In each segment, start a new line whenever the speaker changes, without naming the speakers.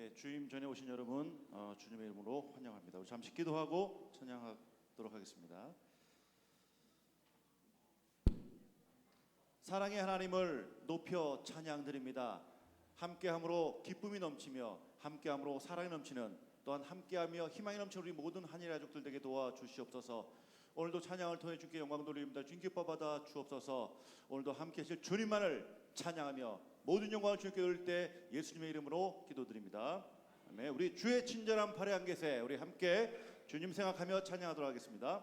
예, 주임 전에 오신 여러분 주님의 이름으로 환영합니다. 우리 잠시 기도하고 찬양하도록 하겠습니다. 사랑의 하나님을 높여 찬양드립니다. 함께함으로 기쁨이 넘치며 함께함으로 사랑이 넘치는, 또한 함께하며 희망이 넘치는 우리 모든 한일 가족들 되게 도와주시옵소서. 오늘도 찬양을 통해 주께 영광 돌립니다. 주님 기뻐 받아 주옵소서. 오늘도 함께 하실 주님만을 찬양하며 모든 영광을 주님께 돌릴 때 예수님의 이름으로 기도드립니다. 아멘. 우리 주의 친절한 팔에 안 계세, 우리 함께 주님 생각하며 찬양하도록 하겠습니다.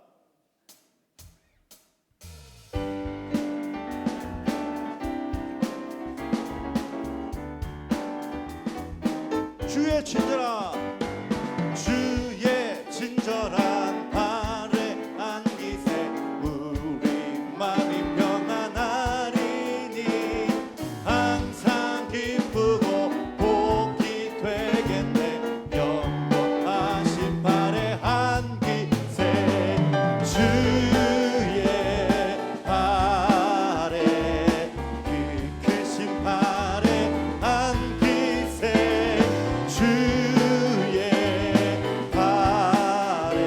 주의 친절한, 주의 친절한 팔에 안기세 우리 마음이 평안하리니 항상 기쁘고 복이 되겠네. 영원하신 팔에 안기세 주의 팔에 그 크신 팔에 안기세 주의 팔에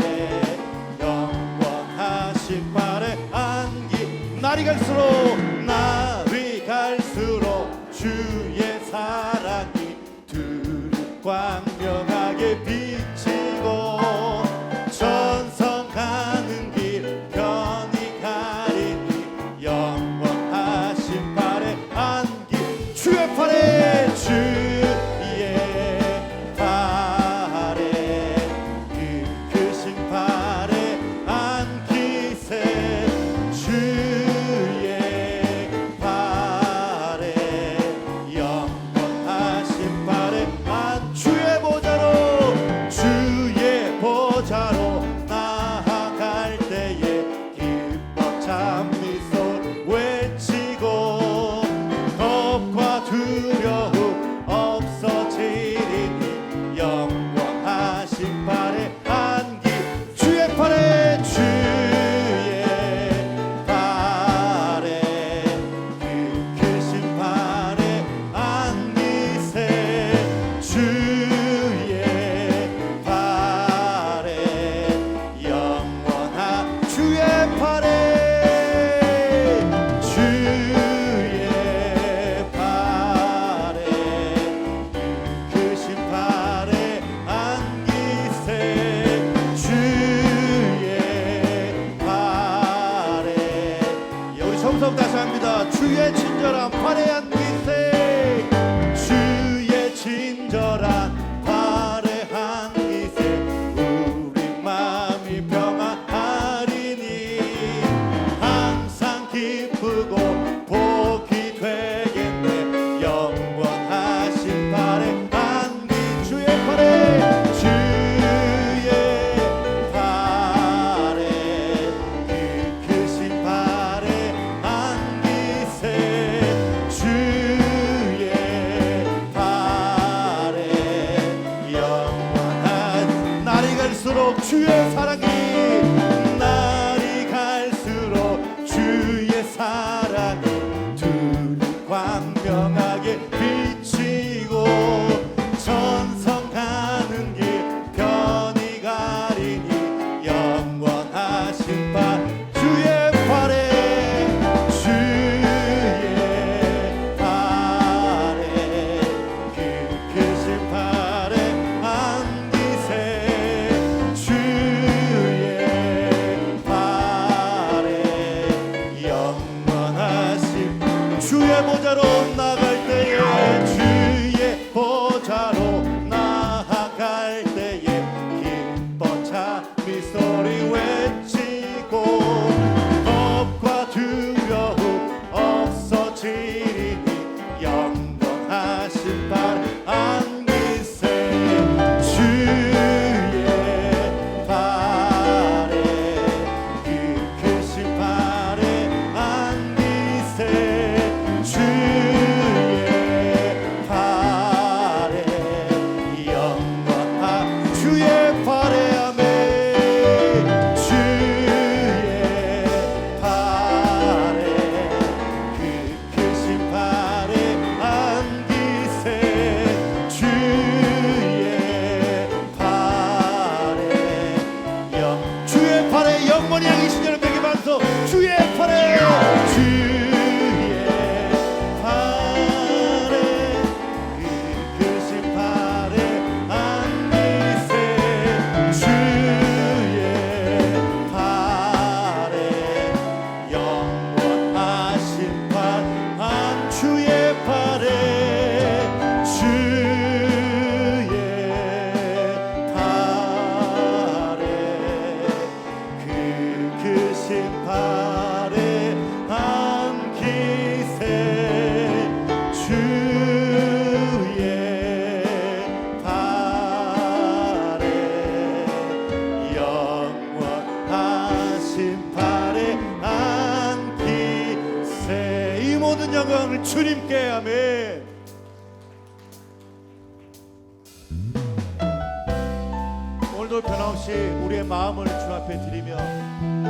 영원하신 팔에 안기. 날이 갈수록 주의 사랑이 두루 광명하게 비치고 전성 가는 길 편히 가리니 영원하신 팔에 안기. 주의 팔에 그 크신 팔에 안기세 주의 팔에 영원하신 팔에 주의 보좌로 나아갈 때에 기뻐 찬미소 외치고 겁과 두려움 없어지리니 영원하신 팔에 안기. 주의 팔에 그 크신 팔에 안기세 주의 팔에 영원한 주의 팔에 그 크신 팔에 안기세 주의 팔에. 우리 성성 다시 합니다. 주의 친절한 팔에 안기세 주의 친절한 팔에 안기세 우리 마음이 평안하리니 항상 기쁘고 복이 되겠네. 영원하신 팔에 안기. 주의 팔에 그 크신 팔에 안기세 주의 팔에 영원한. 날이 갈수록 주의 사랑이, 날이 갈수록 주의 사랑이 두루 광명하게 비치고 전성 가는 길 편히 가리니 영원하신 팔. 주의 팔에 그 크신 팔에 안기세 주의 주님께 아멘. 오늘도 변함없이 우리의 마음을 주 앞에 드리며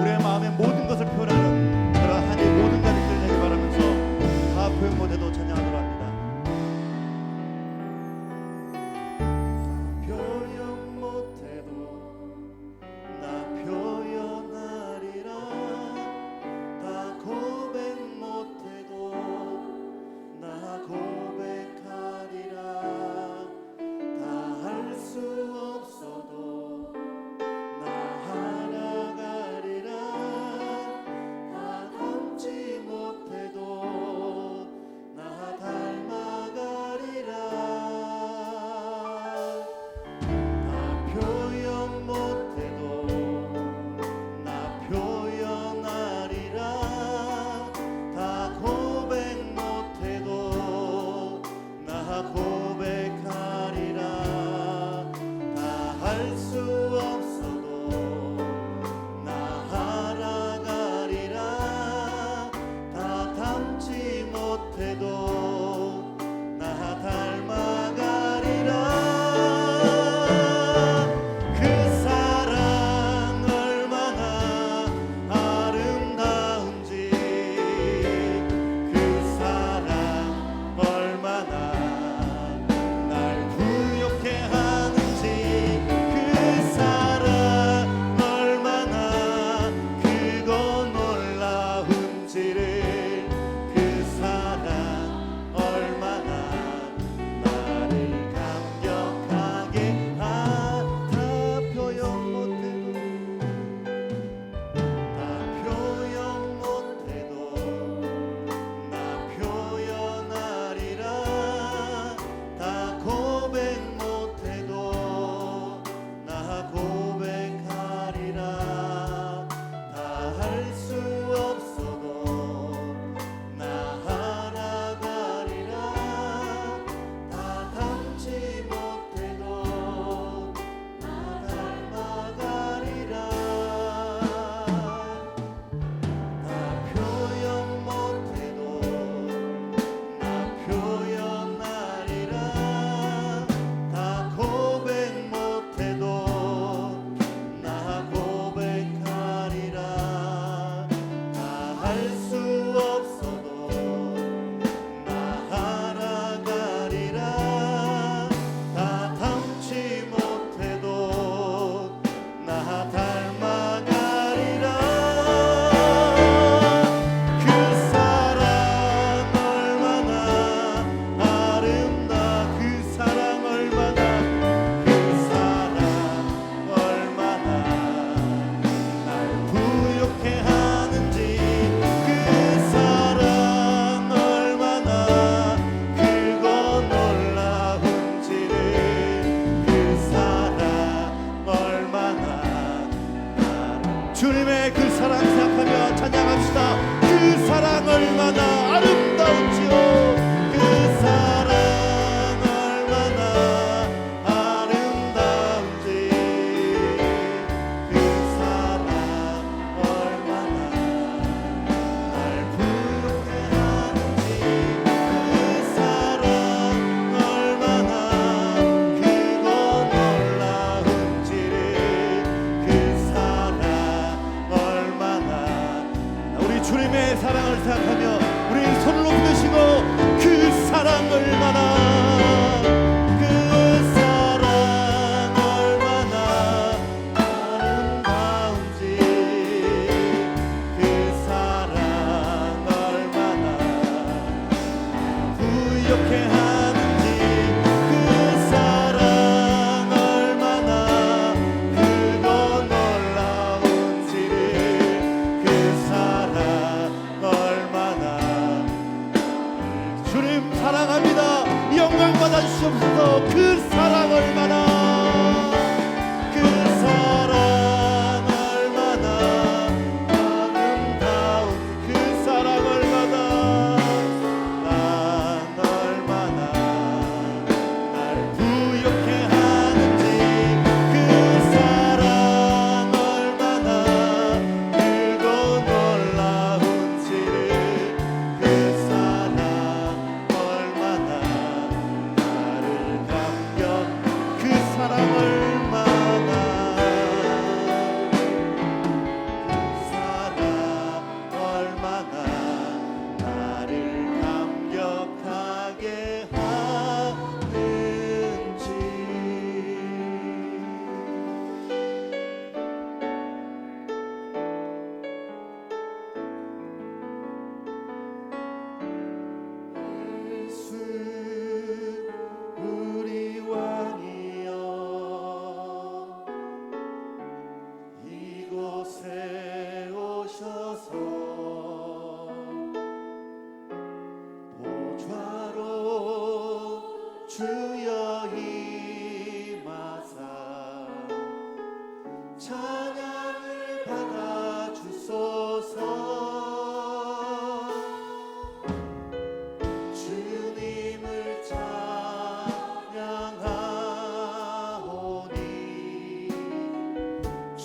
우리의 마음의 모든 것을 표현하는 그러한 한 해의 모든 자들이 되길 바라면서 다 표현 못해도 찬양하도록 합니다. 표현 못해도 나 표현하리라. 다 고백 못해도 나 고백하리라. 다 할 수 없어도 나 알아가리라. 다 닮지 못해도 나 닮아가리라. 나 표현 못해도 나 표현하리라. 다 고백 못해도 나 고백하리라. 다 할 수 없어도 나 알아가리라. 다 닮지 못해도 나 닮아가리라. 그 사랑 얼마나 아름다운지, 그 사랑 얼마나 날 부욕해 하는지, 그 사랑 얼마나 크고 놀라운지를, 그 사랑 얼마나 나를 감격하게 다 표현 못해도 다 표현 못해도 나 표현하리라. 다 고백 못해도 나 고백하리라. 다 할 수 없어도 나 알아가리라. 다 닮지 못해도 나 닮아가리라. 다 표현 못해도 나 표현하리라. 다 고백 못해도 나 고백하리라. 다 할 수 없어도 나 알아가리라. 다 닮지 못해도 나 닮아가리라. 그 사랑 얼마나 아름다. 그 사랑 얼마나, 그 사랑 얼마나 날 부욕해 하는지, 그 사랑 얼마나 크고 놀라운지를, 그 사랑 얼마나 나를. 주님의 그 사랑 생각하며 찬양합시다. 그 사랑 얼마나 아름다운지요. 그 사랑 얼마나 아름다운지, 그 사랑 얼마나 날 부욕해 하는지, 그 사랑 얼마나 크고 놀라운지를, 그 사랑 얼마나. 우리 주님의 사랑을 생각하며 우리 손을 높이 드시고 그 사랑 얼마나, 그 사랑 얼마나 아름다운지, 그 사랑 얼마나 부욕해 하는지, 그 사랑 얼마나 크고 놀라운지를, 그 사랑 얼마나. 주님 사랑합니다. 영광 받아주시옵소서. 그 사랑 얼마나, 그 사랑 얼마나 아름다운, 그 사랑 얼마나 난 얼마나 날 부욕해 하는지, 그 사랑 얼마나 크고 놀라운지를, 그 사랑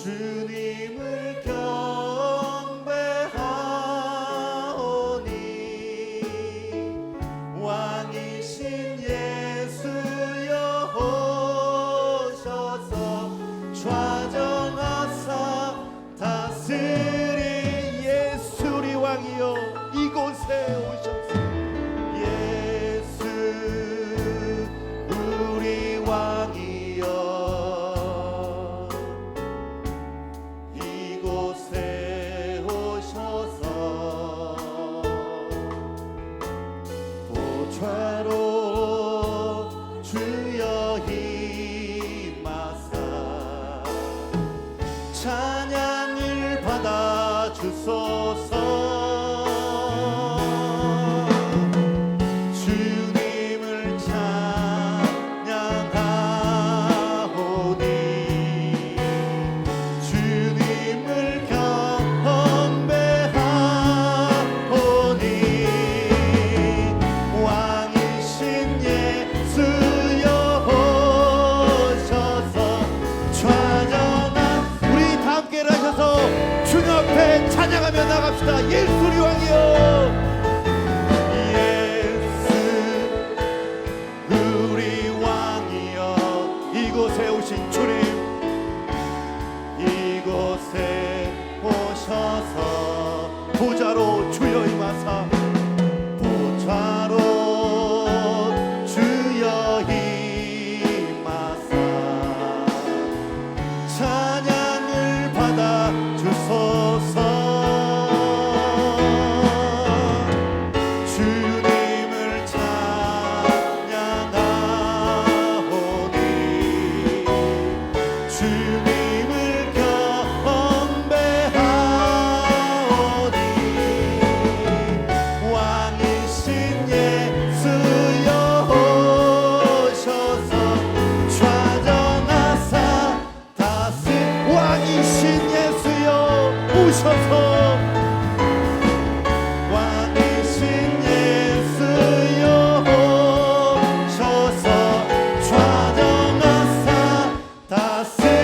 주님을 경배하오니 왕이신 예수여 오셔서 좌정하사 다스린 예수 우리 왕이여 이곳에 오셔서 예수 우리 왕이여 이곳에 오셔서 보좌로 주여 임하사 찬양을 받아 주소서. 주님을 찬양하오니 주님을 경배하오니 왕이신 예수여 오셔서 좌정한 우리 다 함께 일하셔서 주님 앞에 찬양하며 나갑시다. 예수 우리 왕이여 예수 우리 왕이여 이곳에 오신 주님 이곳에 오셔서 보좌로 주여 임하사 보좌로 주여 임하사 찬양을 받아 주소서. 주님을 찬양하오니 주님을 경배하오니 왕이신 예수여 오셔서 좌정하사 다스 왕이신 예수여 오셔서 왕이신 예수여 오셔서 좌정하사 다스리소서.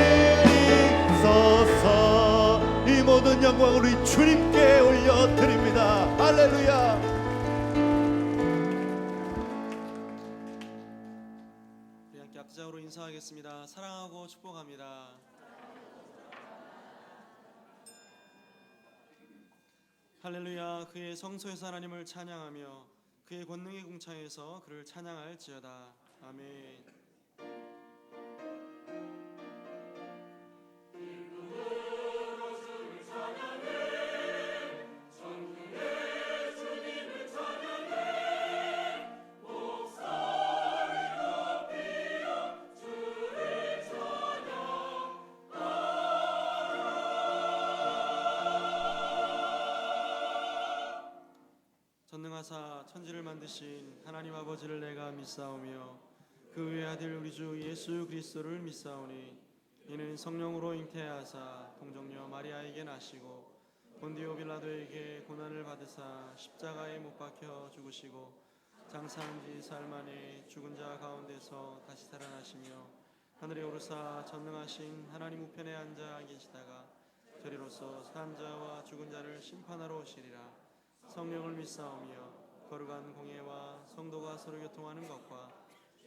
이 모든 영광을 우리 주님께 올려드립니다. 할렐루야.
우리 함께 악자으로 인사하겠습니다. 사랑하고 축복합니다. 할렐루야. 그의 성소에서 하나님을 찬양하며 그의 권능의 궁창에서 그를 찬양할지어다. 아멘. 전능하사 천지를 만드신 하나님 아버지를 내가 믿사오며 그 외아들 우리 주 예수 그리스도를 믿사오니 이는 성령으로 잉태하사 동정녀 마리아에게 나시고 본디오 빌라도에게 고난을 받으사 십자가에 못 박혀 죽으시고 장사한 지 사흘 만에 죽은 자 가운데서 다시 살아나시며 하늘에 오르사 전능하신 하나님 우편에 앉아 계시다가 저리로서 산 자와 죽은 자를 심판하러 오시리라. 성령을 믿사오며 거룩한 공예와 성도가 서로 교통하는 것과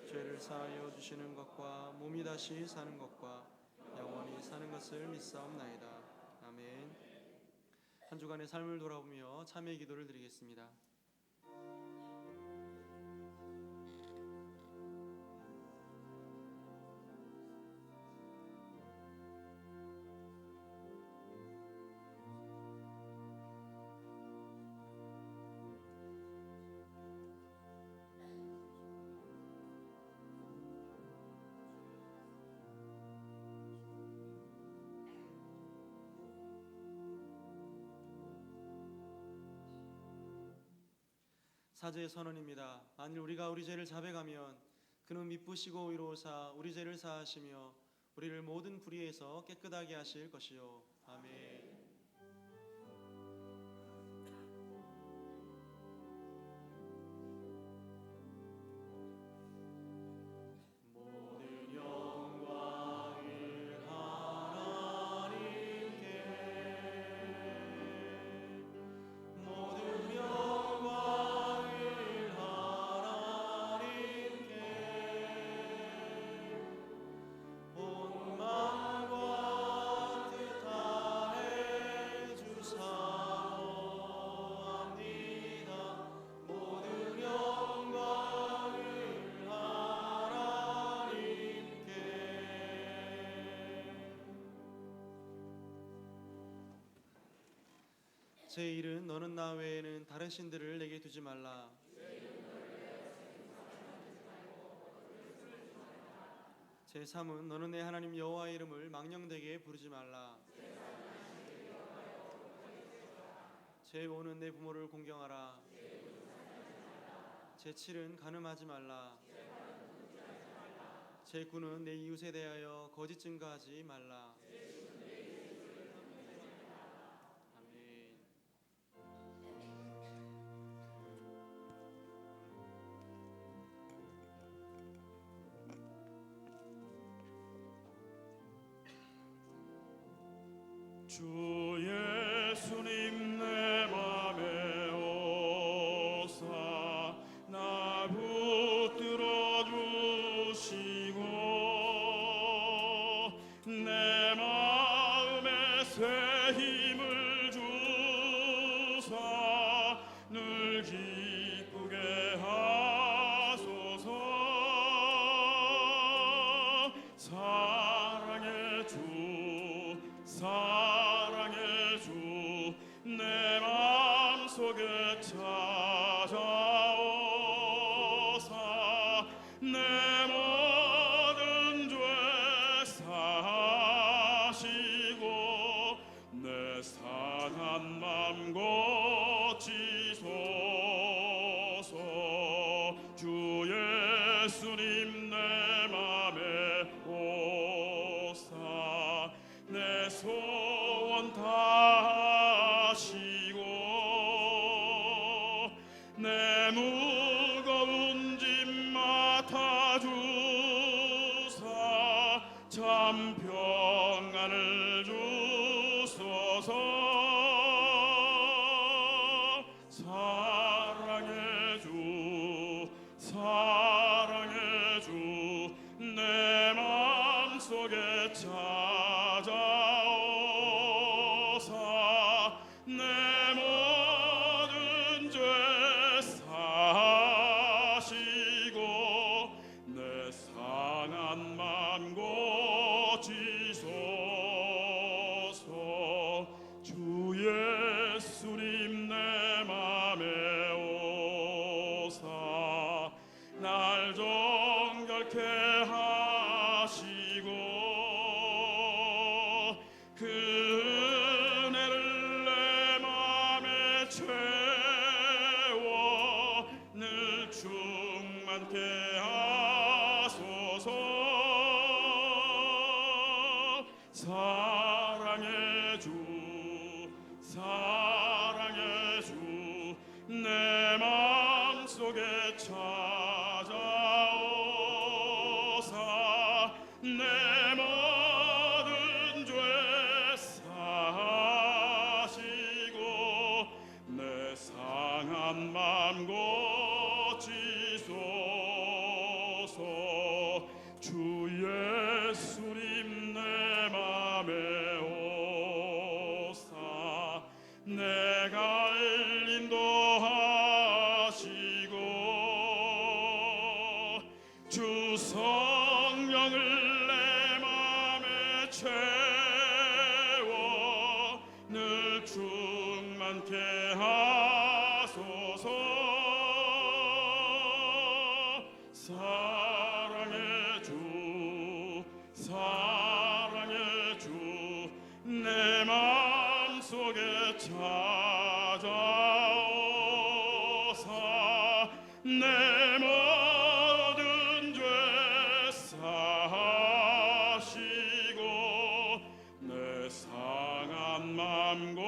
죄를 사하여 주시는 것과 몸이 다시 사는 것과 영원히 사는 것을 믿사옵나이다. 아멘. 한 주간의 삶을 돌아보며 참회 기도를 드리겠습니다. 사죄의 선언입니다. 만일 우리가 우리 죄를 자백하면 그는 미쁘시고 의로우사 우리 죄를 사하시며 우리를 모든 불의에서 깨끗하게 하실 것이요. 아멘. 모든 영광을 하나님 제1은 너는 나 외에는 다른 신들을 내게 두지 말라. 제3은 너는 내 하나님 여호와의 이름을 망령되게 부르지 말라. 제5는 내 부모를 공경하라. 제7은 간음하지 말라. 제9는 내 이웃에 대하여 거짓 증거하지 말라. 아멘.
주 예수님 내 맘에 오사 나 붙들어 주시고 내 마음에 새 힘을 주사 늘 기쁘게 하소서. 사랑의 주 사랑의 주 내 맘속에 찾아오사 내 모든 죄 사시고 내 상한 맘 고치소서. 주 예수님 내 맘에 오사 내 소원 다하시고 내 무거운 짐 맡아주사 참 평안을 주소서. 사랑의 주 사랑의 주 내 맘속에 찾아오사 내 모든 죄 사시고 내 상한 맘 고치소서. 주 예수님 내 맘에 오사 날 정결케 하시고 그 은혜를 내 맘에 채워 늘 충만케 하소서. 사랑의 주 사랑의 주 내 맘속에 찾아오사 내 모든 죄 사시고 내 상한 맘 고치소서. 주 예수님 내 맘에 오사 내가 인도하시고 주 성령을 내 맘에 채워 늘 충만케 하소서. 사랑의 주 사랑의 주 내 맘속에 찾아오사 내 모든 죄 사시고 내 상한 맘 고치소서.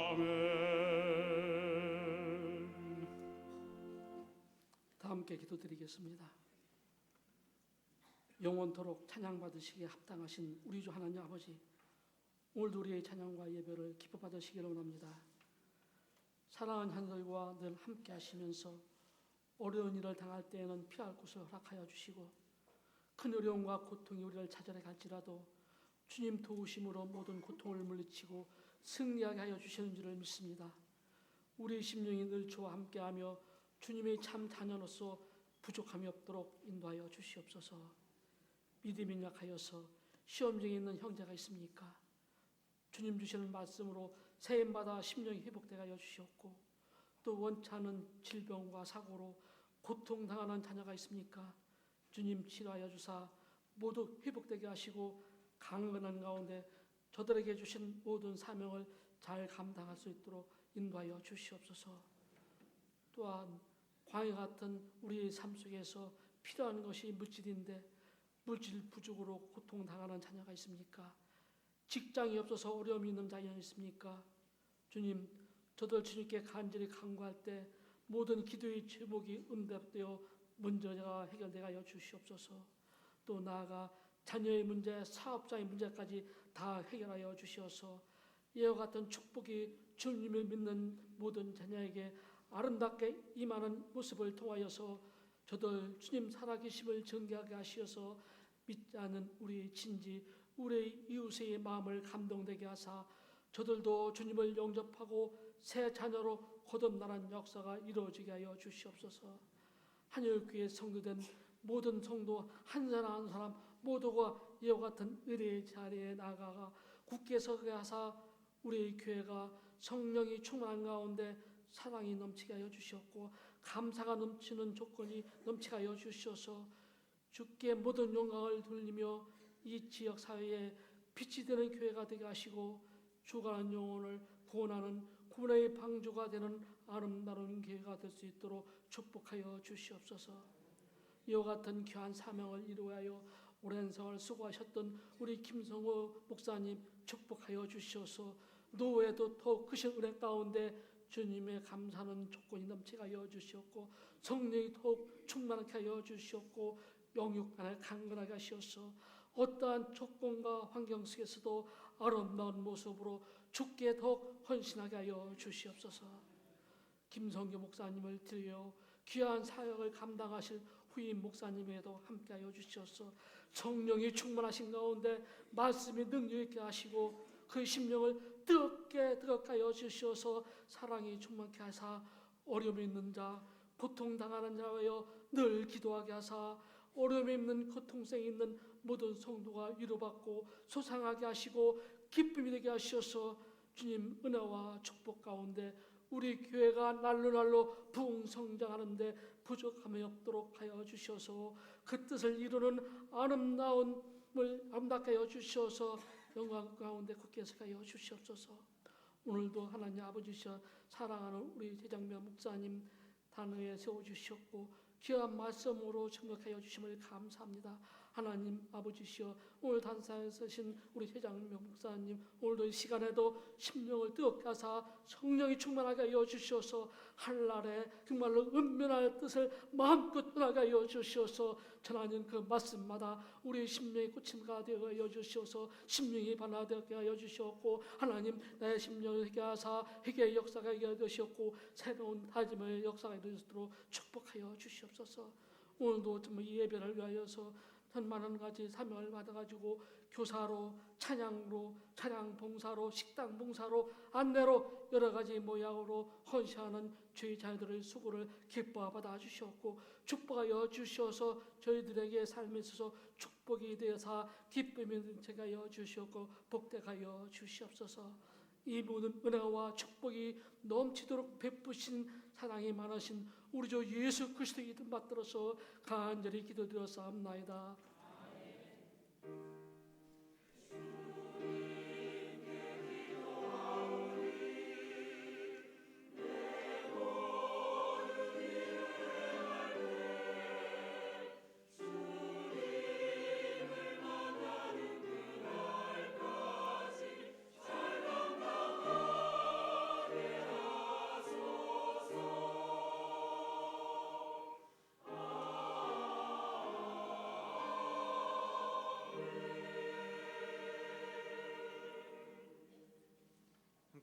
아멘.
다 함께 기도드리겠습니다. 영원토록 찬양받으시기에 합당하신 우리 주 하나님 아버지, 오늘도 우리의 찬양과 예배를 기뻐 받으시기를 원합니다. 사랑하는 자들과 늘 함께 하시면서 어려운 일을 당할 때에는 피할 곳을 허락하여 주시고 큰 어려움과 고통이 우리를 찾아내 갈지라도 주님 도우심으로 모든 고통을 물리치고 승리하게 하여 주시는 줄을 믿습니다. 우리 심령이 늘 주와 함께하며 주님의 참 자녀로서 부족함이 없도록 인도하여 주시옵소서. 믿음이 약하여서 시험 중에 있는 형제가 있습니까? 주님 주시는 말씀으로 새해마다 심령이 회복되게 하여 주시옵고, 또 원치 않은 질병과 사고로 고통당하는 자녀가 있습니까? 주님 치료하여 주사 모두 회복되게 하시고 강건한 가운데 저들에게 주신 모든 사명을 잘 감당할 수 있도록 인도하여 주시옵소서. 또한 광야 같은 우리의 삶 속에서 필요한 것이 물질인데 물질 부족으로 고통당하는 자녀가 있습니까? 직장이 없어서 어려움이 있는 자녀가 있습니까? 주님, 저들 주님께 간절히 간구할 때 모든 기도의 제목이 응답되어 문제가 해결되게 하여 주시옵소서. 또 나아가 자녀의 문제, 사업자의 문제까지 다 해결하여 주시어서 이와 같은 축복이 주님을 믿는 모든 자녀에게 아름답게 임하는 모습을 통하여서 저들 주님 살아계심을 증거하게 하시어서 믿지 않는 우리 친지, 우리 이웃의 마음을 감동되게 하사 저들도 주님을 영접하고 새 자녀로 거듭나는 역사가 이루어지게 하여 주시옵소서. 한일교회 성도된 모든 성도 한 사람 한 사람 모두가 이와 같은 의뢰의 자리에 나아가 굳게 서게 하사 우리 교회가 성령이 충만한 가운데 사랑이 넘치게 하여 주시옵고 감사가 넘치는 조건이 넘치게 하여 주시어서 주께 모든 영광을 돌리며 이 지역 사회에 빛이 되는 교회가 되게 하시고 죽어가는 영혼을 구원하는 구원의 방주가 되는 아름다운 교회가 될 수 있도록 축복하여 주시옵소서. 이와 같은 귀한 사명을 이루하여 오랜 세월 수고하셨던 우리 김성호 목사님 축복하여 주시어서 노후에도 더욱 크신 은혜 가운데 주님의 감사하는 조건이 넘치게 하여 주시옵고 성령이 더욱 충만하게 하여 주시옵고 영육간을 강건하게 하시어서 어떠한 조건과 환경 속에서도 아름다운 모습으로 주께 더욱 헌신하게 하여 주시옵소서. 김성교 목사님을 드려 귀한 사역을 감당하실 후임 목사님에도 함께하여 주시옵소서. 성령이 충만하신 가운데 말씀이 능력 있게 하시고 그 심령을 뜨겁게 하여 주시어서 사랑이 충만케 하사 어려움이 있는 자, 고통당하는 자여 늘 기도하게 하사 어려움이 있는 고통성이 있는 모든 성도가 위로받고 소상하게 하시고 기쁨이 되게 하시어서 주님 은혜와 축복 가운데 우리 교회가 날로 부흥성장하는데 부족함이 없도록 하여 주셔서 그 뜻을 이루는 아름다움을 아름답게 하여 주셔서 영광 가운데 굳게 서게 하여 주시옵소서. 오늘도 하나님 아버지셔 사랑하는 우리 최장면 목사님 단위에 세워주셨고 귀한 말씀으로 증거하여 주심을 감사합니다. 하나님 아버지시여 오늘 단상에 서신 우리 최장명 목사님 오늘도 이 시간에도 심령을 뜨겁게 하사 성령이 충만하게 하여 주시어서 한날에 정말로 은면할 뜻을 마음껏 전하게 하여 주시어서 전하는 그 말씀마다 우리 심령이 고침가 되어 하여 주시어서 심령이 변화되게 하여 주시었고 하나님 나의 심령을 회개 하사 회개의 역사가 이루어지셨고 새로운 다짐의 역사가 이루어지도록 축복하여 주시옵소서. 오늘도 정말 이 예배를 위하여서 많은 가지 사명을 받아가지고 교사로, 찬양로, 찬양 봉사로, 식당 봉사로, 안내로 여러 가지 모양으로 헌신하는 주의 자녀들의 수고를 기뻐 받아 주셨고 축복하여 주셔서 저희들에게 삶에 있어서 축복이 되어서 기쁨이 넘치게 하여 주셨고 복되하여 주시옵소서. 이 모든 은혜와 축복이 넘치도록 베푸신 사랑이 많으신 우리 주 예수 그리스도의 이름 받들어서 간절히 기도드렸사옵나이다.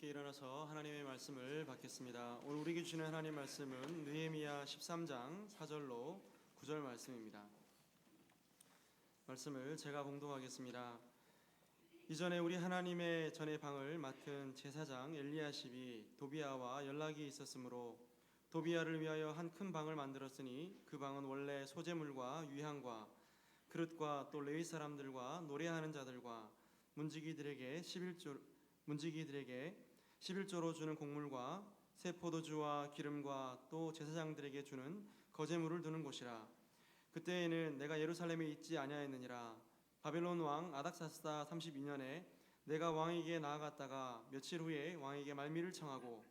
함께 일어나서 하나님의 말씀을 받겠습니다. 오늘 우리에게 주시는 하나님의 말씀은 느헤미야 13장 4절로 9절 말씀입니다. 말씀을 제가 봉독하겠습니다. 이전에 우리 하나님의 전의 방을 맡은 제사장 엘리야십이 도비야와 연락이 있었으므로 도비아를 위하여 한 큰 방을 만들었으니 그 방은 원래 소재물과 유향과 그릇과 또 레위 사람들과 노래하는 자들과 문지기들에게 11조로 주는 곡물과 새 포도주와 기름과 또 제사장들에게 주는 거제물을 두는 곳이라. 그때에는 내가 예루살렘에 있지 아니하였느니라. 바벨론 왕 아닥사스다 32년에 내가 왕에게 나아갔다가 며칠 후에 왕에게 말미를 청하고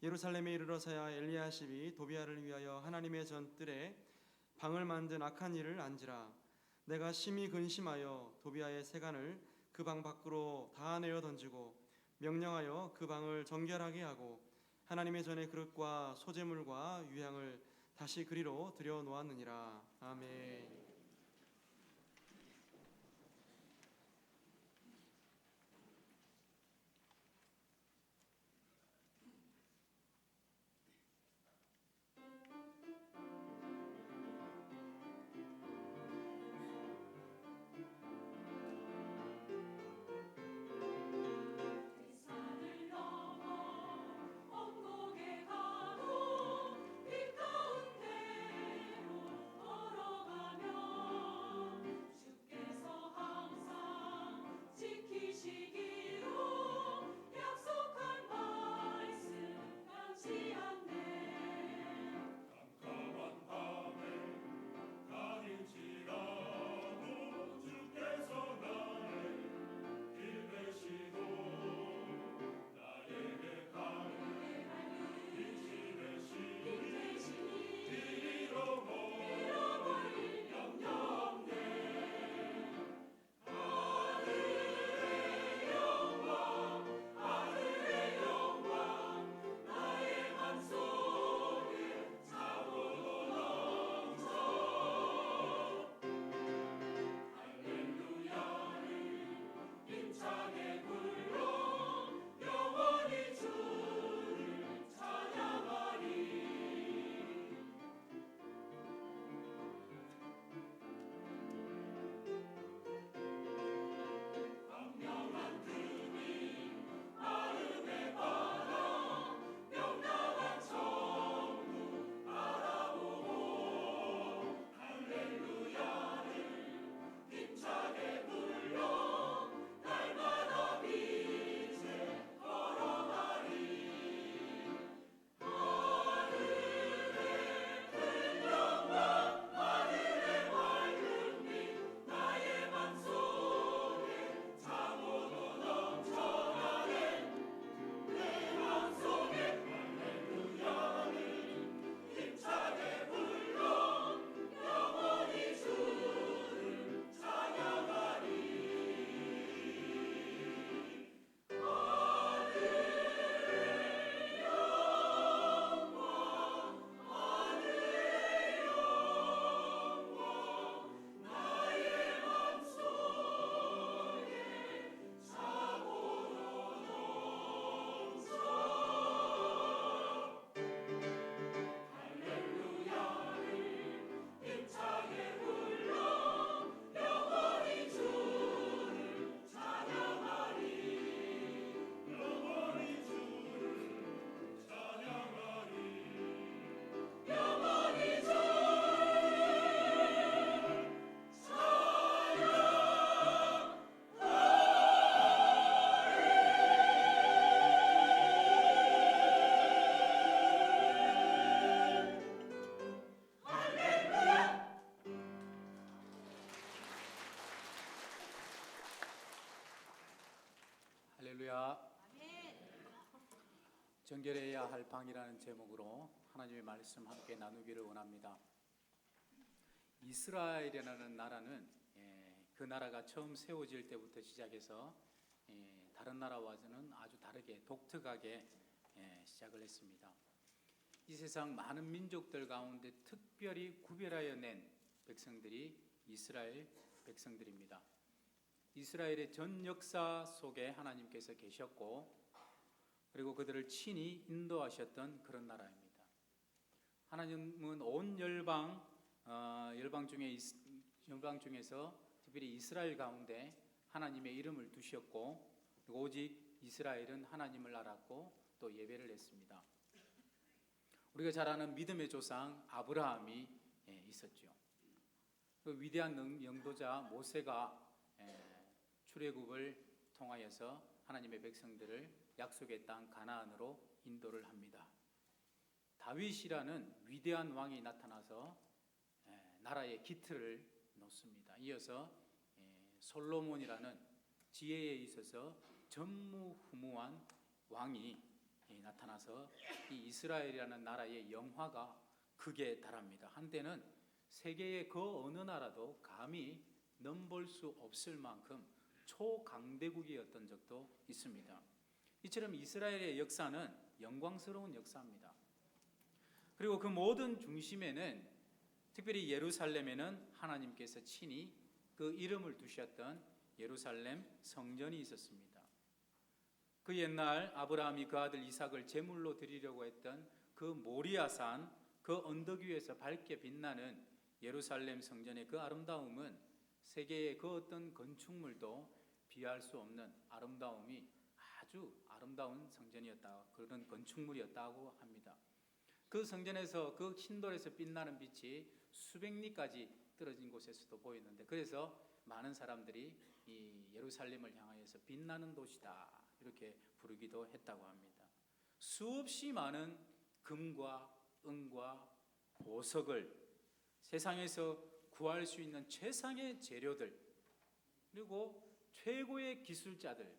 예루살렘에 이르러서야 엘리야십이 도비아를 위하여 하나님의 전뜰에 방을 만든 악한 일을 안지라. 내가 심히 근심하여 도비아의 세간을 그 방 밖으로 다 내어 던지고 명령하여 그 방을 정결하게 하고 하나님의 전에 그릇과 소재물과 유향을 다시 그리로 들여 놓았느니라. 아멘.
산을 넘어 언곡에 가도 빛 가운데로 걸어가며 주께서 항상 지키시기로 약속한 말씀 변치 않네.
깜깜한 밤에 다닐지라도 주께서 나의 길 되시고 나에게 가는 빛이 되시니 잃어버릴 염려 없네. 하늘의 영광 나의 맘속에 차오르 넘쳐. 할렐루야를 힘차게 불러 영원히 주를 찬양하리. 광명한 틈이 마음에 받아 명랑한 천국 바라보고 할렐루야를 힘차게 불러 날마다 빛에 걸어가리. 하늘의 큰 영광 하늘의 맑은 빛 나의 맘속에 참으로 넘쳐나네. 내 맘속에 할렐루야를 힘차게 불러 영원히 주를 찬양하리. 나의 맘속에 참으로 넘쳐. 할렐루야를 힘차게 불러 영원히 주를 찬양하리. 영원히 주를 찬양하리. 영원히 주를
할렐루야. 정결해야 할 방이라는 제목으로 하나님의 말씀 함께 나누기를 원합니다. 이스라엘이라는 나라는 그 나라가 처음 세워질 때부터 시작해서 다른 나라와는 아주 다르게 독특하게 시작을 했습니다. 이 세상 많은 민족들 가운데 특별히 구별하여 낸 백성들이 이스라엘 백성들입니다. 이스라엘의 전 역사 속에 하나님께서 계셨고 그리고 그들을 친히 인도하셨던 그런 나라입니다. 하나님은 온 열방 중에서 특별히 이스라엘 가운데 하나님의 이름을 두셨고 오직 이스라엘은 하나님을 알았고 또 예배를 했습니다. 우리가 잘 아는 믿음의 조상 아브라함이 있었죠. 그 위대한 영도자 모세가 출애굽을 통하여서 하나님의 백성들을 약속의 땅 가나안으로 인도를 합니다. 다윗이라는 위대한 왕이 나타나서 나라의 기틀을 놓습니다. 이어서 솔로몬이라는 지혜에 있어서 전무후무한 왕이 나타나서 이 이스라엘이라는 나라의 영화가 극에 달합니다. 한때는 세계의 그 어느 나라도 감히 넘볼 수 없을 만큼 초강대국이었던 적도 있습니다. 이처럼 이스라엘의 역사는 영광스러운 역사입니다. 그리고 그 모든 중심에는, 특별히 예루살렘에는 하나님께서 친히 그 이름을 두셨던 예루살렘 성전이 있었습니다. 그 옛날 아브라함이 그 아들 이삭을 제물로 드리려고 했던 그 모리아산, 그 언덕 위에서 밝게 빛나는 예루살렘 성전의 그 아름다움은 세계의 그 어떤 건축물도 비할 수 없는 아름다움이, 아주 아름다운 성전이었다, 그런 건축물이었다고 합니다. 그 성전에서, 그 흰돌에서 빛나는 빛이 수백 리까지 떨어진 곳에서도 보였는데, 그래서 많은 사람들이 이 예루살렘을 향하여서 빛나는 도시다 이렇게 부르기도 했다고 합니다. 수없이 많은 금과 은과 보석을, 세상에서 구할 수 있는 최상의 재료들, 그리고 최고의 기술자들,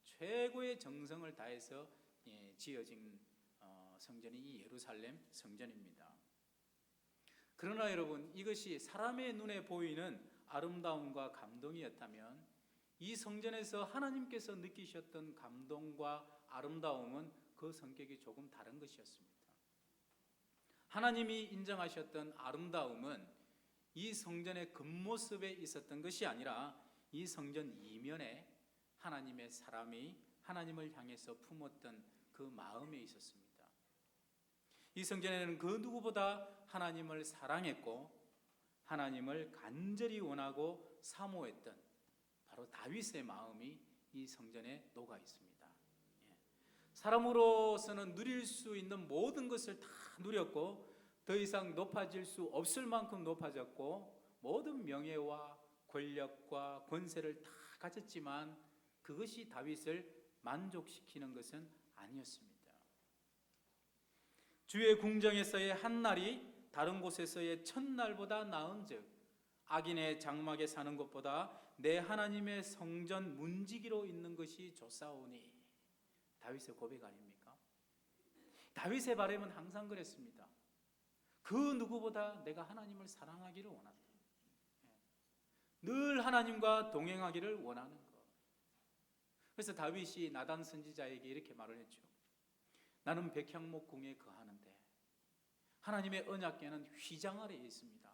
최고의 정성을 다해서 지어진 성전이 이 예루살렘 성전입니다. 그러나 여러분, 이것이 사람의 눈에 보이는 아름다움과 감동이었다면 이 성전에서 하나님께서 느끼셨던 감동과 아름다움은 그 성격이 조금 다른 것이었습니다. 하나님이 인정하셨던 아름다움은 이 성전의 겉모습에 있었던 것이 아니라 이 성전 이면에 하나님의 사람이 하나님을 향해서 품었던 그 마음에 있었습니다. 이 성전에는 그 누구보다 하나님을 사랑했고 하나님을 간절히 원하고 사모했던 바로 다윗의 마음이 이 성전에 녹아 있습니다. 사람으로서는 누릴 수 있는 모든 것을 다 누렸고 더 이상 높아질 수 없을 만큼 높아졌고 모든 명예와 권력과 권세를 다 가졌지만 그것이 다윗을 만족시키는 것은 아니었습니다. 주의 궁정에서의 한 날이 다른 곳에서의 첫날보다 나은즉 악인의 장막에 사는 것보다 내 하나님의 성전 문지기로 있는 것이 좋사오니. 다윗의 고백 아닙니까? 다윗의 바람은 항상 그랬습니다. 그 누구보다 내가 하나님을 사랑하기를 원한다. 늘 하나님과 동행하기를 원하는 것. 그래서 다윗이 나단 선지자에게 이렇게 말을 했죠. 나는 백향목 궁에 거하는데 하나님의 언약궤는 휘장 아래에 있습니다.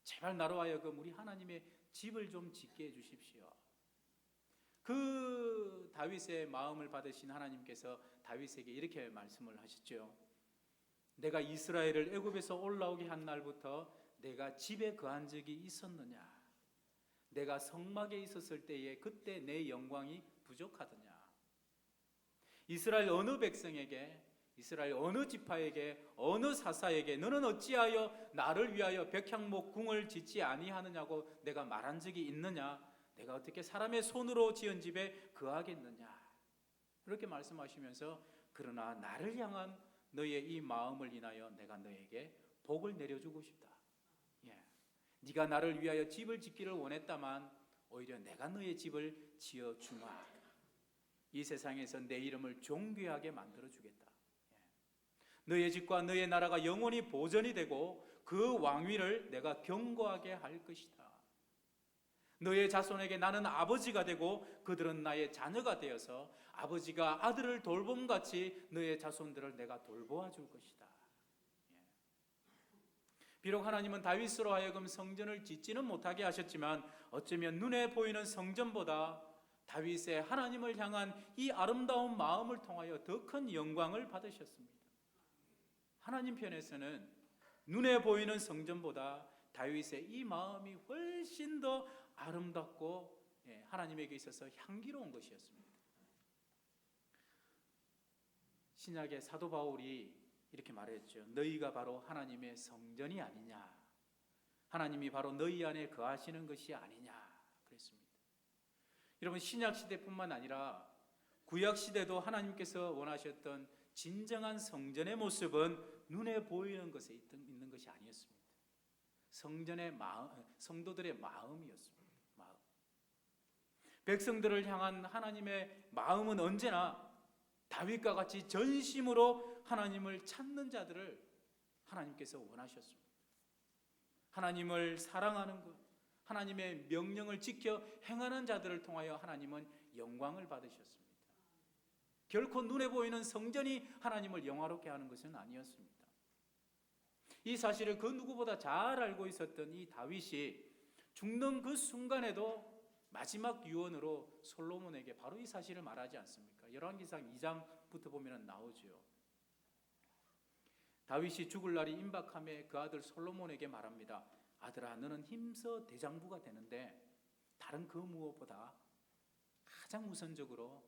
제발 나로 하여금 우리 하나님의 집을 좀 짓게 해주십시오. 그 다윗의 마음을 받으신 하나님께서 다윗에게 이렇게 말씀을 하셨죠. 내가 이스라엘을 애굽에서 올라오게 한 날부터 내가 집에 거한 적이 있었느냐? 내가 성막에 있었을 때에 그때 내 영광이 부족하더냐? 이스라엘 어느 백성에게, 이스라엘 어느 지파에게, 어느 사사에게 너는 어찌하여 나를 위하여 백향목 궁을 짓지 아니하느냐고 내가 말한 적이 있느냐? 내가 어떻게 사람의 손으로 지은 집에 거하겠느냐? 그렇게 말씀하시면서 그러나 나를 향한 너의 이 마음을 인하여 내가 너에게 복을 내려주고 싶다. 네가 나를 위하여 집을 짓기를 원했다만 오히려 내가 너의 집을 지어주마. 이 세상에서 내 이름을 존귀하게 만들어주겠다. 너의 집과 너의 나라가 영원히 보존이 되고 그 왕위를 내가 견고하게 할 것이다. 너의 자손에게 나는 아버지가 되고 그들은 나의 자녀가 되어서 아버지가 아들을 돌봄같이 너의 자손들을 내가 돌보아 줄 것이다. 비록 하나님은 다윗으로 하여금 성전을 짓지는 못하게 하셨지만 어쩌면 눈에 보이는 성전보다 다윗의 하나님을 향한 이 아름다운 마음을 통하여 더 큰 영광을 받으셨습니다. 하나님 편에서는 눈에 보이는 성전보다 다윗의 이 마음이 훨씬 더 아름답고 하나님에게 있어서 향기로운 것이었습니다. 신약의 사도 바울이 이렇게 말했죠. 너희가 바로 하나님의 성전이 아니냐. 하나님이 바로 너희 안에 거하시는 것이 아니냐 그랬습니다. 여러분, 신약 시대뿐만 아니라 구약 시대도 하나님께서 원하셨던 진정한 성전의 모습은 눈에 보이는 것에 있는 것이 아니었습니다. 성전의 마음, 성도들의 마음이었습니다. 마음. 백성들을 향한 하나님의 마음은 언제나 다윗과 같이 전심으로 하나님을 찾는 자들을 하나님께서 원하셨습니다. 하나님을 사랑하는 것, 하나님의 명령을 지켜 행하는 자들을 통하여 하나님은 영광을 받으셨습니다. 결코 눈에 보이는 성전이 하나님을 영화롭게 하는 것은 아니었습니다. 이 사실을 그 누구보다 잘 알고 있었던 이 다윗이 죽는 그 순간에도 마지막 유언으로 솔로몬에게 바로 이 사실을 말하지 않습니까? 열왕기상 2장부터 보면 나오죠. 다윗이 죽을 날이 임박함에 그 아들 솔로몬에게 말합니다. 아들아, 너는 힘써 대장부가 되는데 다른 그 무엇보다 가장 우선적으로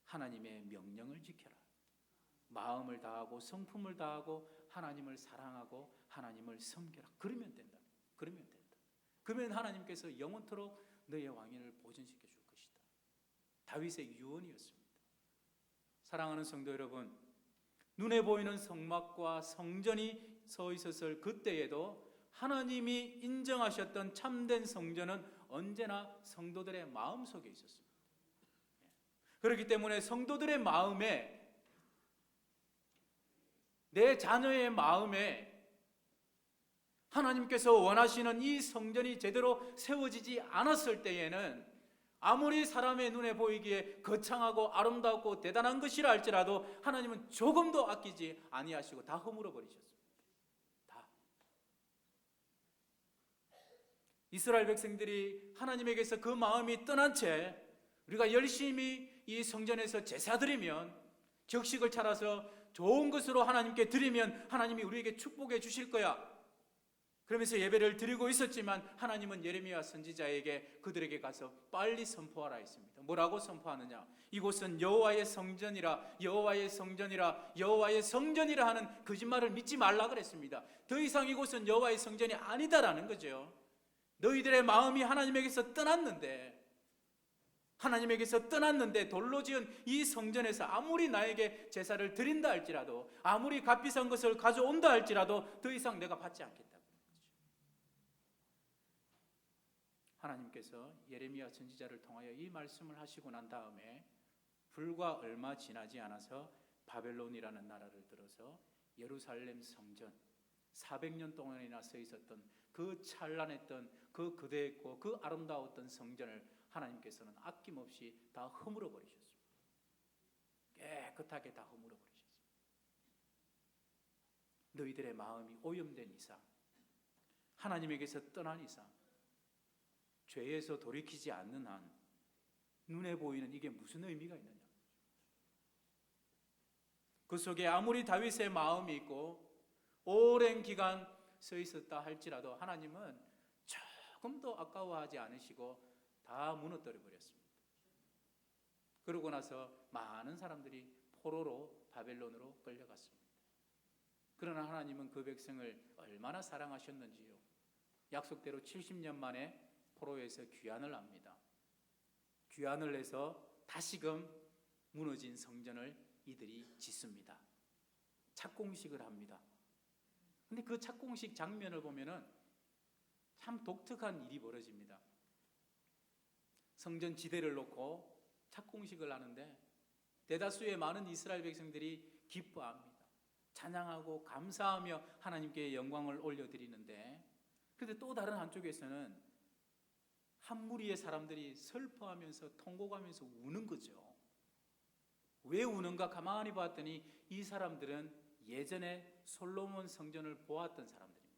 하나님의 명령을 지켜라. 마음을 다하고 성품을 다하고 하나님을 사랑하고 하나님을 섬겨라. 그러면 된다. 그러면 된다. 그러면 하나님께서 영원토록 너의 왕위를 보존시켜 줄 것이다. 다윗의 유언이었습니다. 사랑하는 성도 여러분, 눈에 보이는 성막과 성전이 서 있었을 그때에도 하나님이 인정하셨던 참된 성전은 언제나 성도들의 마음속에 있었습니다. 그렇기 때문에 성도들의 마음에, 내 자녀의 마음에 하나님께서 원하시는 이 성전이 제대로 세워지지 않았을 때에는 아무리 사람의 눈에 보이기에 거창하고 아름답고 대단한 것이라 할지라도 하나님은 조금도 아끼지 아니하시고 다 허물어 버리셨습니다. 다. 이스라엘 백성들이 하나님에게서 그 마음이 떠난 채 우리가 열심히 이 성전에서 제사 드리면, 격식을 차려서 좋은 것으로 하나님께 드리면 하나님이 우리에게 축복해 주실 거야, 그러면서 예배를 드리고 있었지만 하나님은 예레미야 선지자에게 그들에게 가서 빨리 선포하라 했습니다. 뭐라고 선포하느냐? 이곳은 여호와의 성전이라, 여호와의 성전이라, 여호와의 성전이라 하는 거짓말을 믿지 말라 그랬습니다. 더 이상 이곳은 여호와의 성전이 아니다라는 거죠. 너희들의 마음이 하나님에게서 떠났는데, 돌로 지은 이 성전에서 아무리 나에게 제사를 드린다 할지라도, 아무리 값비싼 것을 가져온다 할지라도 더 이상 내가 받지 않겠다. 하나님께서 예레미야 선지자를 통하여 이 말씀을 하시고 난 다음에 불과 얼마 지나지 않아서 바벨론이라는 나라를 들어서 예루살렘 성전, 400년 동안이나 서 있었던 그 찬란했던, 그 거대했고 그 아름다웠던 성전을 하나님께서는 아낌없이 다 허물어 버리셨습니다. 깨끗하게 다 허물어 버리셨습니다. 너희들의 마음이 오염된 이상, 하나님에게서 떠난 이상, 죄에서 돌이키지 않는 한 눈에 보이는 이게 무슨 의미가 있느냐? 그 속에 아무리 다윗의 마음이 있고 오랜 기간 서 있었다 할지라도 하나님은 조금도 아까워하지 않으시고 다 무너뜨려 버렸습니다. 그러고 나서 많은 사람들이 포로로 바벨론으로 끌려갔습니다. 그러나 하나님은 그 백성을 얼마나 사랑하셨는지요. 약속대로 70년 만에 포로에서 귀환을 합니다. 귀환을 해서 다시금 무너진 성전을 이들이 짓습니다. 착공식을 합니다. 근데 그 착공식 장면을 보면은 참 독특한 일이 벌어집니다. 성전 지대를 놓고 착공식을 하는데 대다수의 많은 이스라엘 백성들이 기뻐합니다. 찬양하고 감사하며 하나님께 영광을 올려드리는데, 그런데 또 다른 한쪽에서는 한 무리의 사람들이 슬퍼하면서 통곡하면서 우는 거죠. 왜 우는가 가만히 봤더니 이 사람들은 예전에 솔로몬 성전을 보았던 사람들입니다.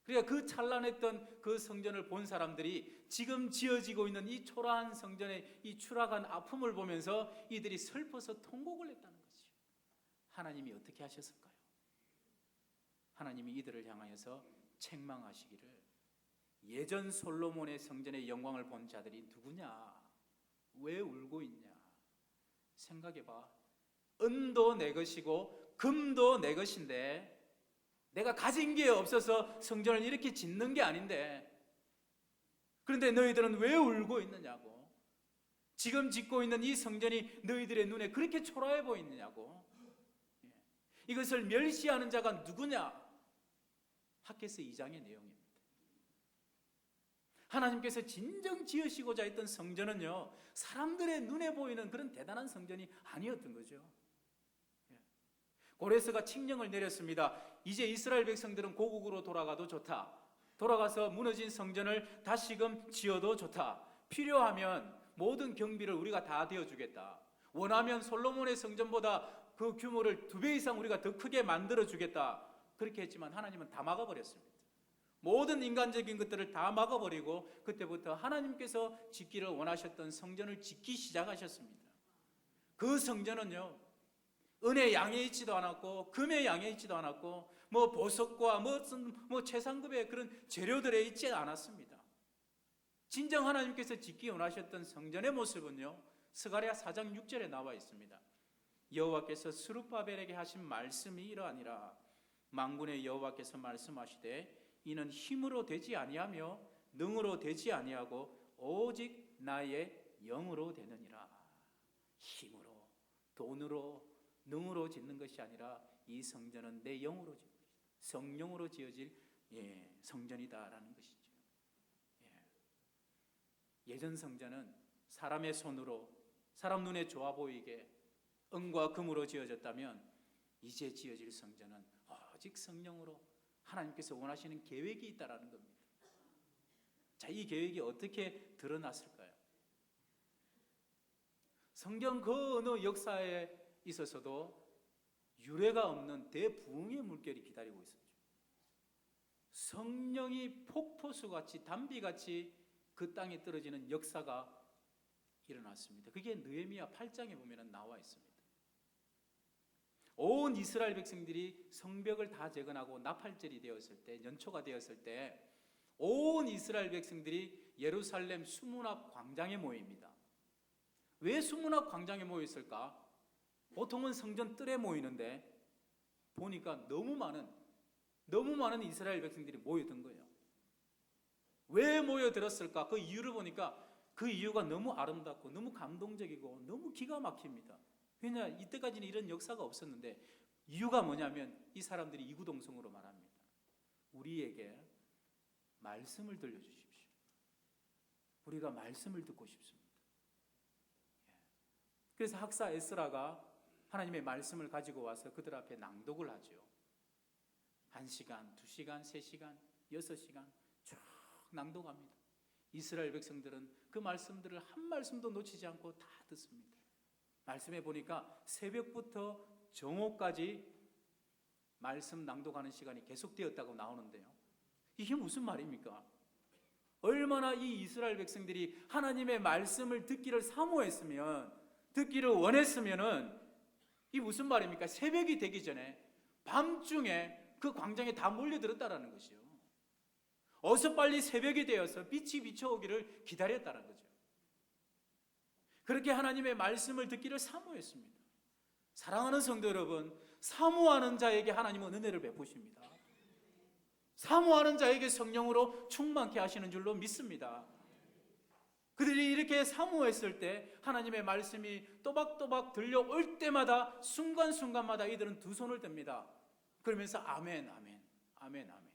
그러니까 그 찬란했던 그 성전을 본 사람들이 지금 지어지고 있는 이 초라한 성전의 이 추락한 아픔을 보면서 이들이 슬퍼서 통곡을 했다는 거죠. 하나님이 어떻게 하셨을까요? 하나님이 이들을 향하여서 책망하시기를, 예전 솔로몬의 성전의 영광을 본 자들이 누구냐? 왜 울고 있냐? 생각해봐. 은도 내 것이고 금도 내 것인데 내가 가진 게 없어서 성전을 이렇게 짓는 게 아닌데 그런데 너희들은 왜 울고 있느냐고. 지금 짓고 있는 이 성전이 너희들의 눈에 그렇게 초라해 보이느냐고. 이것을 멸시하는 자가 누구냐? 학개서 2장의 내용입니다. 하나님께서 진정 지으시고자 했던 성전은요, 사람들의 눈에 보이는 그런 대단한 성전이 아니었던 거죠. 고레스가 칙령을 내렸습니다. 이제 이스라엘 백성들은 고국으로 돌아가도 좋다. 돌아가서 무너진 성전을 다시금 지어도 좋다. 필요하면 모든 경비를 우리가 다 되어주겠다. 원하면 솔로몬의 성전보다 그 규모를 2배 이상 우리가 더 크게 만들어주겠다. 그렇게 했지만 하나님은 다 막아버렸습니다. 모든 인간적인 것들을 다 막아버리고 그때부터 하나님께서 짓기를 원하셨던 성전을 짓기 시작하셨습니다. 그 성전은요, 은에 양에 있지도 않았고 금에 양에 있지도 않았고 뭐 보석과 뭐 최상급의 그런 재료들에 있지 않았습니다. 진정 하나님께서 짓기 원하셨던 성전의 모습은요, 스가랴 4장 6절에 나와 있습니다. 여호와께서 스룹바벨에게 하신 말씀이 이러하니라. 만군의 여호와께서 말씀하시되 이는 힘으로 되지 아니하며 능으로 되지 아니하고 오직 나의 영으로 되느니라. 힘으로, 돈으로, 능으로 짓는 것이 아니라 이 성전은 내 영으로 짓는 것이다. 성령으로 지어질 성전이다라는 것이죠. 예전 성전은 사람의 손으로 사람 눈에 좋아 보이게 은과 금으로 지어졌다면 이제 지어질 성전은 오직 성령으로 하나님께서 원하시는 계획이 있다라는 겁니다. 자, 이 계획이 어떻게 드러났을까요? 성경 그 어느 역사에 있어서도 유례가 없는 대부흥의 물결이 기다리고 있었죠. 성령이 폭포수같이 단비같이 그 땅에 떨어지는 역사가 일어났습니다. 그게 느헤미야 8장에 보면 나와 있습니다. 온 이스라엘 백성들이 성벽을 다 재건하고 나팔절이 되었을 때, 연초가 되었을 때 온 이스라엘 백성들이 예루살렘 수문 앞 광장에 모입니다. 왜 수문 앞 광장에 모였을까? 보통은 성전 뜰에 모이는데 보니까 너무 많은 이스라엘 백성들이 모여든 거예요. 왜 모여들었을까? 그 이유를 보니까 그 이유가 너무 아름답고 너무 감동적이고 너무 기가 막힙니다. 왜냐, 이때까지는 이런 역사가 없었는데 이유가 뭐냐면 이 사람들이 이구동성으로 말합니다. 우리에게 말씀을 들려주십시오. 우리가 말씀을 듣고 싶습니다. 그래서 학사 에스라가 하나님의 말씀을 가지고 와서 그들 앞에 낭독을 하죠. 1시간, 2시간, 3시간, 6시간 쭉 낭독합니다. 이스라엘 백성들은 그 말씀들을 한 말씀도 놓치지 않고 다 듣습니다. 말씀해 보니까 새벽부터 정오까지 말씀 낭독하는 시간이 계속되었다고 나오는데요. 이게 무슨 말입니까? 얼마나 이 이스라엘 백성들이 하나님의 말씀을 듣기를 사모했으면, 듣기를 원했으면은 이 무슨 말입니까? 새벽이 되기 전에 밤중에 그 광장에 다 몰려들었다라는 것이요. 어서 빨리 새벽이 되어서 빛이 비춰오기를 기다렸다는 거죠. 그렇게 하나님의 말씀을 듣기를 사모했습니다. 사랑하는 성도 여러분, 사모하는 자에게 하나님은 은혜를 베푸십니다. 사모하는 자에게 성령으로 충만케 하시는 줄로 믿습니다. 그들이 이렇게 사모했을 때 하나님의 말씀이 또박또박 들려올 때마다 순간순간마다 이들은 두 손을 듭니다. 그러면서 아멘, 아멘, 아멘, 아멘.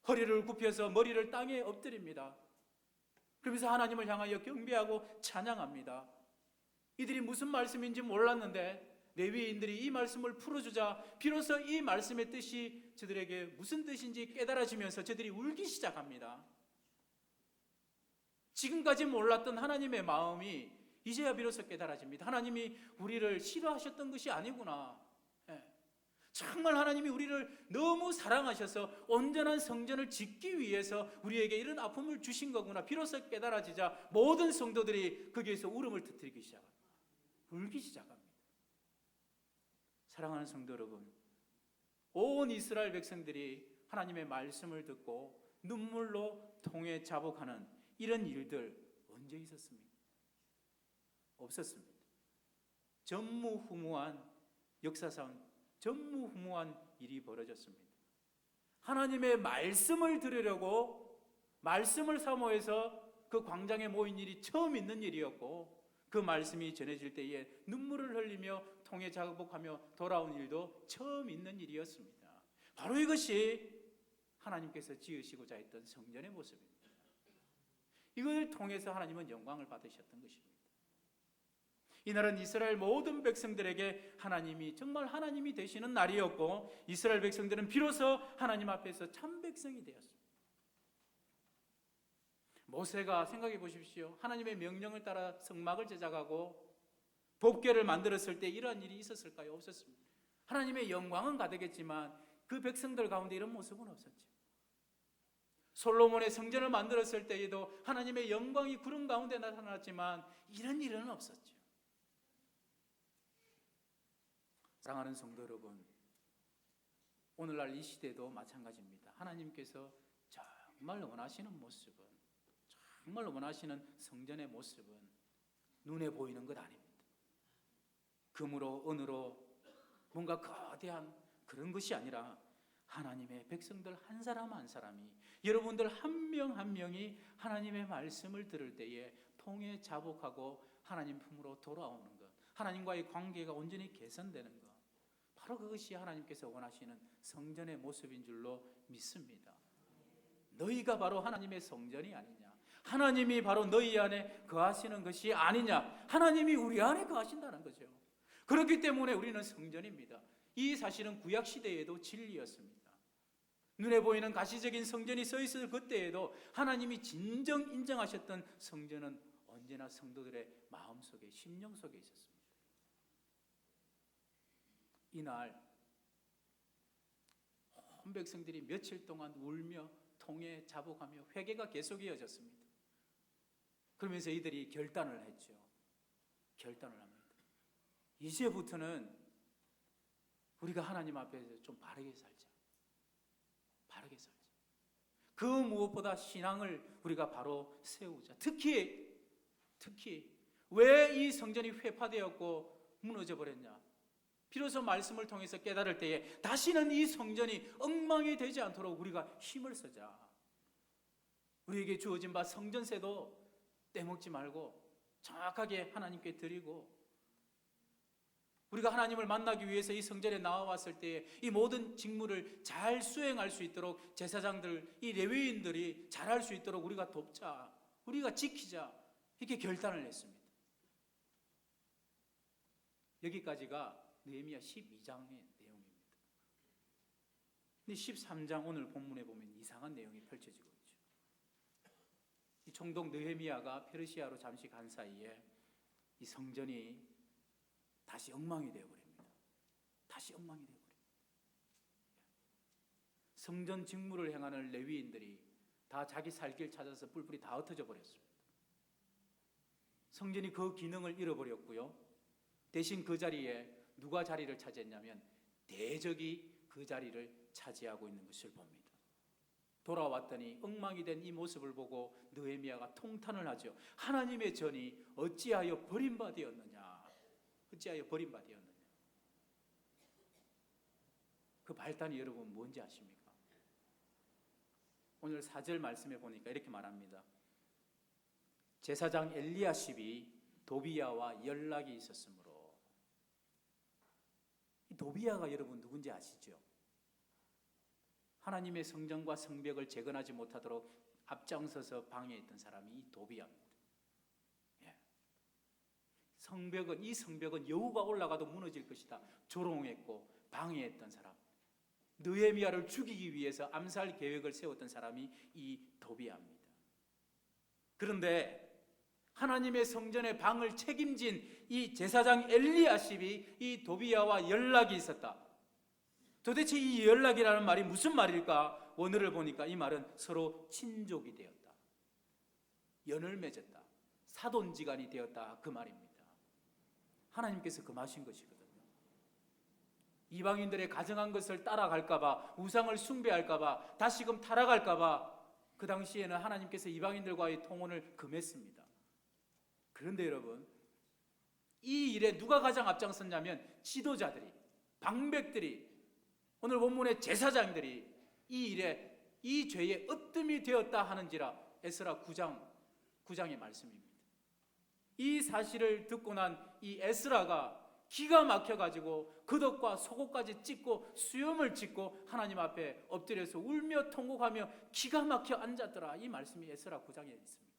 허리를 굽혀서 머리를 땅에 엎드립니다. 그러면서 하나님을 향하여 경배하고 찬양합니다. 이들이 무슨 말씀인지 몰랐는데 레위인들이 이 말씀을 풀어주자 비로소 이 말씀의 뜻이 저들에게 무슨 뜻인지 깨달아지면서 저들이 울기 시작합니다. 지금까지 몰랐던 하나님의 마음이 이제야 비로소 깨달아집니다. 하나님이 우리를 싫어하셨던 것이 아니구나. 정말 하나님이 우리를 너무 사랑하셔서 온전한 성전을 짓기 위해서 우리에게 이런 아픔을 주신 거구나. 비로소 깨달아지자 모든 성도들이 거기에서 울음을 터뜨리기 시작합니다. 울기 시작합니다. 사랑하는 성도 여러분, 온 이스라엘 백성들이 하나님의 말씀을 듣고 눈물로 통에 자복하는 이런 일들 언제 있었습니까? 없었습니다. 전무후무한 역사상 전무후무한 일이 벌어졌습니다. 하나님의 말씀을 들으려고 말씀을 사모해서 그 광장에 모인 일이 처음 있는 일이었고, 그 말씀이 전해질 때에 눈물을 흘리며 통에 자복하며 돌아온 일도 처음 있는 일이었습니다. 바로 이것이 하나님께서 지으시고자 했던 성전의 모습입니다. 이걸 통해서 하나님은 영광을 받으셨던 것입니다. 이날은 이스라엘 모든 백성들에게 하나님이 정말 하나님이 되시는 날이었고, 이스라엘 백성들은 비로소 하나님 앞에서 참 백성이 되었습니다. 모세가 생각해 보십시오. 하나님의 명령을 따라 성막을 제작하고 법궤를 만들었을 때 이러한 일이 있었을까요? 없었습니다. 하나님의 영광은 가득했지만 그 백성들 가운데 이런 모습은 없었죠. 솔로몬의 성전을 만들었을 때에도 하나님의 영광이 구름 가운데 나타났지만 이런 일은 없었죠. 사랑하는 성도 여러분, 오늘날 이 시대도 마찬가지입니다. 하나님께서 정말 원하시는 모습은, 정말 원하시는 성전의 모습은 눈에 보이는 것 아닙니다. 금으로 은으로 뭔가 거대한 그런 것이 아니라 하나님의 백성들 한 사람 한 사람이, 여러분들 한 명 한 명이 하나님의 말씀을 들을 때에 통에 자복하고 하나님 품으로 돌아오는 것, 하나님과의 관계가 온전히 개선되는 것, 바로 그것이 하나님께서 원하시는 성전의 모습인 줄로 믿습니다. 너희가 바로 하나님의 성전이 아니냐, 하나님이 바로 너희 안에 거하시는 것이 아니냐, 하나님이 우리 안에 거하신다는 거죠. 그렇기 때문에 우리는 성전입니다. 이 사실은 구약시대에도 진리였습니다. 눈에 보이는 가시적인 성전이 서 있을 그때에도 하나님이 진정 인정하셨던 성전은 언제나 성도들의 마음속에, 심령 속에 있었습니다. 이날 온 백성들이 며칠 동안 울며 통에 자복하며 회개가 계속 이어졌습니다. 그러면서 이들이 결단을 했죠. 결단을 합니다. 이제부터는 우리가 하나님 앞에서 좀 바르게 살자. 바르게 살자. 그 무엇보다 신앙을 우리가 바로 세우자. 특히 왜 이 성전이 회파되었고 무너져 버렸냐? 비로소 말씀을 통해서 깨달을 때에 다시는 이 성전이 엉망이 되지 않도록 우리가 힘을 쓰자. 우리에게 주어진 바 성전세도 떼먹지 말고 정확하게 하나님께 드리고, 우리가 하나님을 만나기 위해서 이 성전에 나와왔을 때에 이 모든 직무를 잘 수행할 수 있도록 제사장들, 이 레위인들이 잘할 수 있도록 우리가 돕자, 우리가 지키자, 이렇게 결단을 했습니다. 여기까지가 느헤미야 12장의 내용입니다. 근데 13장 오늘 본문에 보면 이상한 내용이 펼쳐지고 있죠. 이 총독 느헤미야가 페르시아로 잠시 간 사이에 이 성전이 다시 엉망이 되어버립니다. 다시 엉망이 되어버립니다. 성전 직무를 행하는 레위인들이 다 자기 살 길 찾아서 뿔뿔이 다 흩어져 버렸습니다. 성전이 그 기능을 잃어버렸고요. 대신 그 자리에 누가 자리를 차지했냐면 대적이 그 자리를 차지하고 있는 것을 봅니다. 돌아왔더니 엉망이 된 이 모습을 보고 느헤미야가 통탄을 하죠. 하나님의 전이 어찌하여 버림받았느냐? 어찌하여 버림받았느냐? 그 발단이 여러분 뭔지 아십니까? 오늘 4절 말씀에 보니까 이렇게 말합니다. 제사장 엘리야십이 도비야와 연락이 있었으므로. 이 도비야가 여러분 누군지 아시죠? 하나님의 성전과 성벽을 재건하지 못하도록 앞장서서 방해했던 사람이 이 도비야입니다. 예. 이 성벽은 여호가 올라가도 무너질 것이다 조롱했고 방해했던 사람, 느헤미야를 죽이기 위해서 암살 계획을 세웠던 사람이 이 도비야입니다. 그런데 하나님의 성전의 방을 책임진 이 제사장 엘리야십이 이 도비야와 연락이 있었다. 도대체 이 연락이라는 말이 무슨 말일까? 원어를 보니까 이 말은 서로 친족이 되었다, 연을 맺었다, 사돈지간이 되었다, 그 말입니다. 하나님께서 금하신 것이거든요. 이방인들의 가정한 것을 따라갈까봐, 우상을 숭배할까봐, 다시금 타락할까봐 그 당시에는 하나님께서 이방인들과의 통혼을 금했습니다. 그런데 여러분, 이 일에 누가 가장 앞장섰냐면 지도자들이, 방백들이, 오늘 본문의 제사장들이 이 일에, 이 죄에 으뜸이 되었다 하는지라. 에스라 9장의 말씀입니다. 이 사실을 듣고 난 이 에스라가 기가 막혀가지고 겉옷과 속옷까지 찢고 수염을 찢고 하나님 앞에 엎드려서 울며 통곡하며 기가 막혀 앉았더라. 이 말씀이 에스라 9장에 있습니다.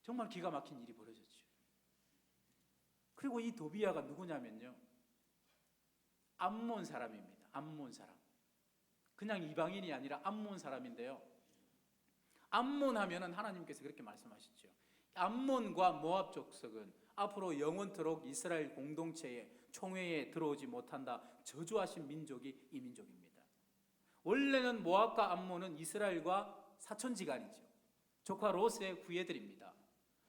정말 기가 막힌 일이 벌어졌죠. 그리고 이 도비야가 누구냐면요, 암몬 사람입니다. 암몬 사람. 그냥 이방인이 아니라 암몬 사람인데요, 암몬 하면은 하나님께서 그렇게 말씀하시죠. 암몬과 모압 족속은 앞으로 영원토록 이스라엘 공동체에, 총회에 들어오지 못한다, 저주하신 민족이 이 민족입니다. 원래는 모압과 암몬은 이스라엘과 사촌지간이죠. 조카 롯의 후예들입니다.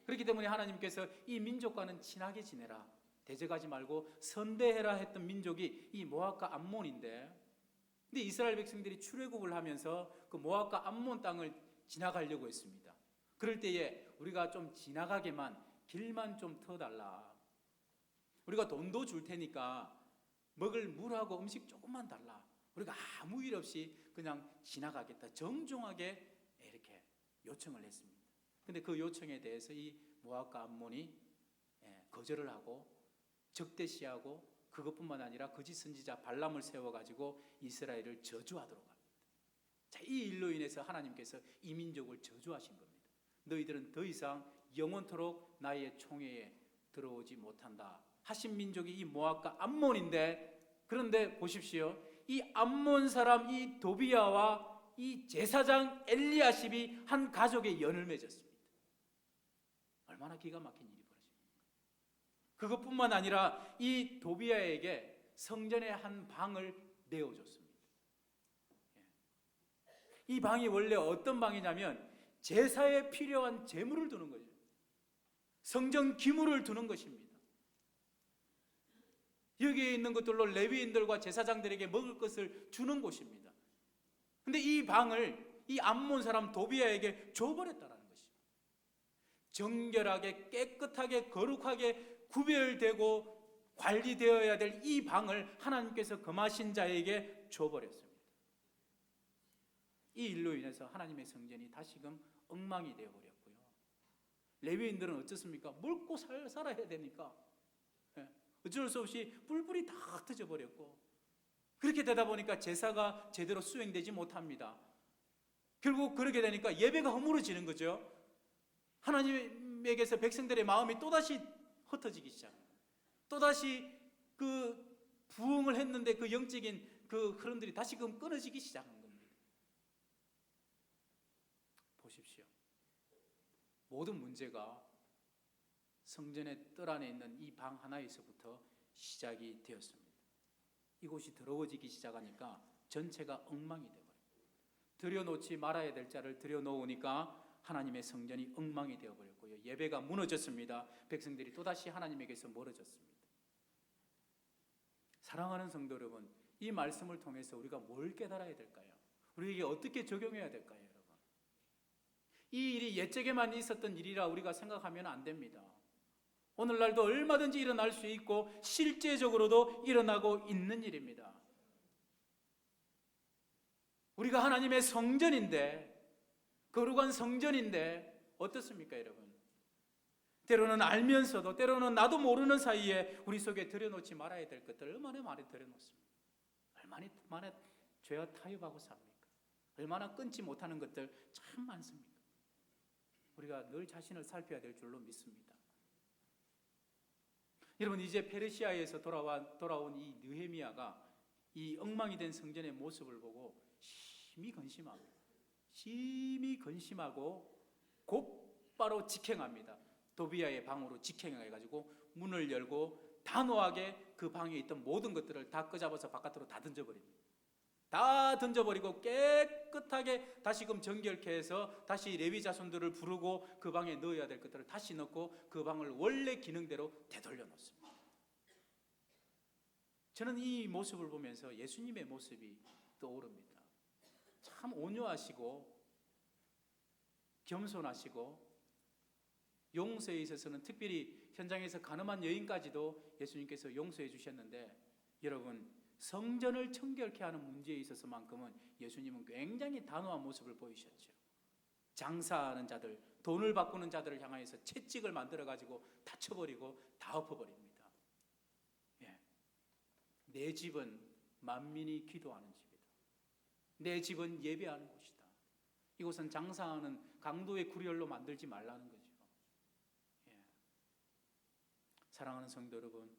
그렇기 때문에 하나님께서 이 민족과는 친하게 지내라, 대적하지 말고 선대해라 했던 민족이 이 모압과 암몬인데, 근데 이스라엘 백성들이 출애굽을 하면서 그 모압과 암몬 땅을 지나가려고 했습니다. 그럴 때에 우리가 좀 지나가게만, 길만 좀 터달라, 우리가 돈도 줄 테니까 먹을 물하고 음식 조금만 달라, 우리가 아무 일 없이 그냥 지나가겠다, 정중하게 이렇게 요청을 했습니다. 근데 그 요청에 대해서 이 모압과 암몬이 거절을 하고 적대시하고, 그것뿐만 아니라 거짓 선지자 발람을 세워가지고 이스라엘을 저주하도록 합니다. 자, 이 일로 인해서 하나님께서 이 민족을 저주하신 겁니다. 너희들은 더 이상 영원토록 나의 총회에 들어오지 못한다 하신 민족이 이 모압과 암몬인데, 그런데 보십시오. 이 암몬 사람 이 도비야와 이 제사장 엘리야십이 한 가족의 연을 맺었습니다. 얼마나 기가 막힌 일이 벌어집니까? 그것뿐만 아니라 이 도비야에게 성전의 한 방을 내어줬습니다. 이 방이 원래 어떤 방이냐면 제사에 필요한 제물을 두는 거죠. 성전 기물을 두는 것입니다. 여기에 있는 것들로 레위인들과 제사장들에게 먹을 것을 주는 곳입니다. 근데 이 방을 이 암몬 사람 도비야에게 줘버렸다라는 것입니다. 정결하게, 깨끗하게, 거룩하게 구별되고 관리되어야 될 이 방을 하나님께서 금하신 자에게 줘버렸습니다. 이 일로 인해서 하나님의 성전이 다시금 엉망이 되어버렸고요. 레위인들은 어떻습니까? 먹고 살아야 되니까 어쩔 수 없이 뿔뿔이 다 터져버렸고, 그렇게 되다 보니까 제사가 제대로 수행되지 못합니다. 결국 그렇게 되니까 예배가 허물어지는 거죠. 하나님에게서 백성들의 마음이 또다시 흩어지기 시작합니다. 또다시 그 부흥을 했는데 그 영적인 그 흐름들이 다시금 끊어지기 시작한 겁니다. 보십시오. 모든 문제가 성전의 뜰 안에 있는 이 방 하나에서부터 시작이 되었습니다. 이곳이 더러워지기 시작하니까 전체가 엉망이 되어버립니다. 들여놓지 말아야 될 자를 들여놓으니까 하나님의 성전이 엉망이 되어버렸고요. 예배가 무너졌습니다. 백성들이 또다시 하나님에게서 멀어졌습니다. 사랑하는 성도 여러분, 이 말씀을 통해서 우리가 뭘 깨달아야 될까요? 우리에게 어떻게 적용해야 될까요, 여러분? 이 일이 옛적에만 있었던 일이라 우리가 생각하면 안 됩니다. 오늘날도 얼마든지 일어날 수 있고 실제적으로도 일어나고 있는 일입니다. 우리가 하나님의 성전인데, 거룩한 성전인데 어떻습니까, 여러분? 때로는 알면서도, 때로는 나도 모르는 사이에 우리 속에 들여놓지 말아야 될 것들 얼마나 많이 들여놓습니다. 얼마나 죄와 타협하고 삽니까? 얼마나 끊지 못하는 것들 참 많습니다. 우리가 늘 자신을 살펴야 될 줄로 믿습니다. 여러분, 이제 페르시아에서 돌아온 이 느헤미야가 이 엉망이 된 성전의 모습을 보고 심히 근심하고 곧바로 직행합니다. 도비야의 방으로 직행해가지고 문을 열고 단호하게 그 방에 있던 모든 것들을 다 끄잡아서 바깥으로 다 던져버립니다. 다 던져버리고 깨끗하게 다시금 정결케 해서 다시 레위 자손들을 부르고 그 방에 넣어야 될 것들을 다시 넣고 그 방을 원래 기능대로 되돌려 놓습니다. 저는 이 모습을 보면서 예수님의 모습이 떠오릅니다. 참 온유하시고 겸손하시고 용서에 있어서는 특별히 현장에서 가늠한 여인까지도 예수님께서 용서해 주셨는데, 여러분, 성전을 청결케 하는 문제에 있어서만큼은 예수님은 굉장히 단호한 모습을 보이셨죠. 장사하는 자들, 돈을 바꾸는 자들을 향하여서 채찍을 만들어 가지고 다쳐버리고 다 엎어버립니다. 예. 내 집은 만민이 기도하는 집이다. 내 집은 예배하는 곳이다. 이곳은 장사하는 강도의 구렬로 만들지 말라는 거죠. 예. 사랑하는 성도 여러분,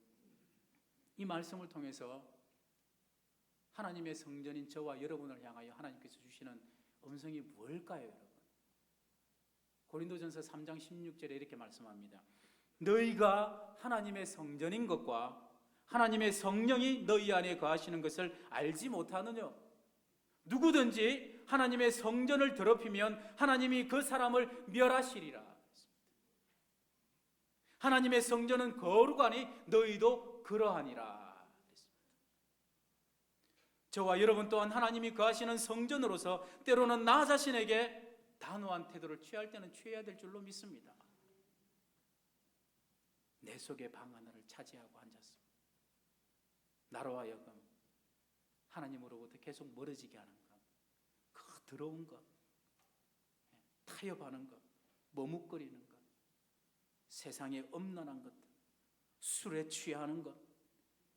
이 말씀을 통해서 하나님의 성전인 저와 여러분을 향하여 하나님께서 주시는 음성이 뭘까요, 여러분? 고린도전서 3장 16절에 이렇게 말씀합니다. 너희가 하나님의 성전인 것과 하나님의 성령이 너희 안에 거하시는 것을 알지 못하느냐? 누구든지 하나님의 성전을 더럽히면 하나님이 그 사람을 멸하시리라. 하나님의 성전은 거룩하니 너희도 그러하니라. 저와 여러분 또한 하나님이 거하시는 성전으로서 때로는 나 자신에게 단호한 태도를 취할 때는 취해야 될 줄로 믿습니다. 내 속의 방 하나를 차지하고 앉았습니다. 나로 하여금 하나님으로부터 계속 멀어지게 하는 것, 그 더러운 것, 타협하는 것, 머뭇거리는 것, 세상의 엄란한 것들, 술에 취하는 것,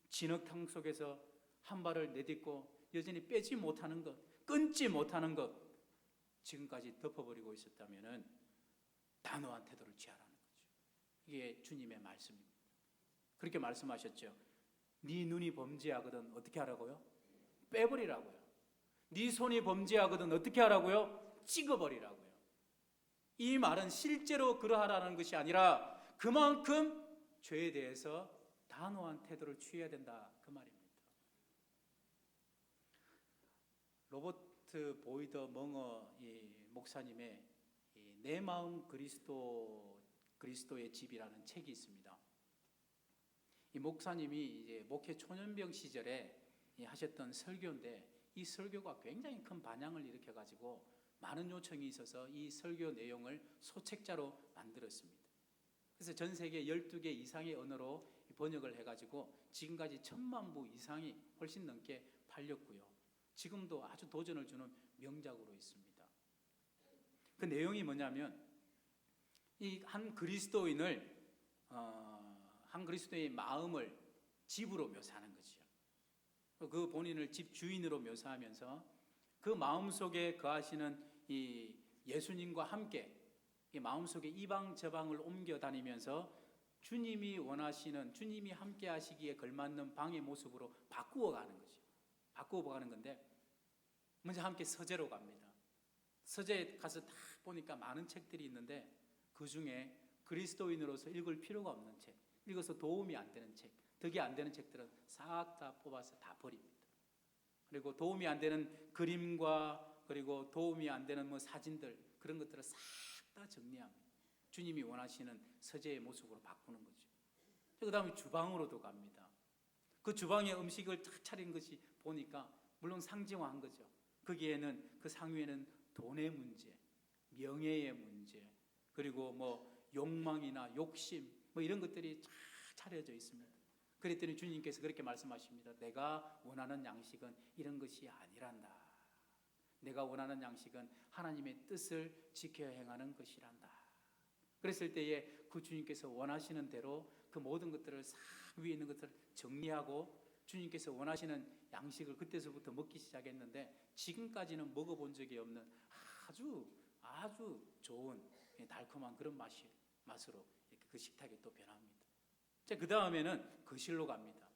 진흙탕 속에서 한 발을 내딛고 여전히 빼지 못하는 것, 끊지 못하는 것, 지금까지 덮어버리고 있었다면 단호한 태도를 취하라는 거죠. 이게 주님의 말씀입니다. 그렇게 말씀하셨죠. 네 눈이 범죄하거든 어떻게 하라고요? 빼버리라고요. 네 손이 범죄하거든 어떻게 하라고요? 찍어버리라고요. 이 말은 실제로 그러하라는 것이 아니라 그만큼 죄에 대해서 단호한 태도를 취해야 된다, 그 말입니다. 로버트 보이더 멍어 목사님의 내 마음 그리스도의 집이라는 책이 있습니다. 이 목사님이 이제 목회 초년병 시절에 하셨던 설교인데, 이 설교가 굉장히 큰 반향을 일으켜 가지고 많은 요청이 있어서 이 설교 내용을 소책자로 만들었습니다. 그래서 전 세계 12개 이상의 언어로 번역을 해 가지고 지금까지 1000만 부 이상이 훨씬 넘게 팔렸고요. 지금도 아주 도전을 주는 명작으로 있습니다. 그 내용이 뭐냐면, 이 한 그리스도인의 마음을 집으로 묘사하는 거죠. 그 본인을 집 주인으로 묘사하면서 그 마음 속에 거하시는 이 예수님과 함께 이 마음 속에 이방 저방을 옮겨 다니면서 주님이 원하시는, 주님이 함께 하시기에 걸맞는 방의 모습으로 바꾸어 가는 거죠. 바꾸어 가는 건데, 먼저 함께 서재로 갑니다. 서재에 가서 딱 보니까 많은 책들이 있는데 그 중에 그리스도인으로서 읽을 필요가 없는 책, 읽어서 도움이 안 되는 책, 덕이 안 되는 책들은 싹 다 뽑아서 다 버립니다. 그리고 도움이 안 되는 그림과 그리고 도움이 안 되는 사진들, 그런 것들을 싹 다 정리합니다. 주님이 원하시는 서재의 모습으로 바꾸는 거죠. 그 다음에 주방으로도 갑니다. 그 주방에 음식을 탁 차린 것이 보니까 물론 상징화한 거죠. 거기에는, 그 상위에는 돈의 문제, 명예의 문제, 그리고 욕망이나 욕심 이런 것들이 쫙 차려져 있습니다. 그랬더니 주님께서 그렇게 말씀하십니다. 내가 원하는 양식은 이런 것이 아니란다. 내가 원하는 양식은 하나님의 뜻을 지켜 행하는 것이란다. 그랬을 때에 그 주님께서 원하시는 대로 그 모든 것들을 싹 위에 있는 것들을 정리하고 주님께서 원하시는 양식을 그때서부터 먹기 시작했는데, 지금까지는 먹어본 적이 없는 아주 좋은 달콤한 그런 맛으로 이렇게 그 식탁이 또 변합니다. 자, 그 다음에는 거실로 갑니다.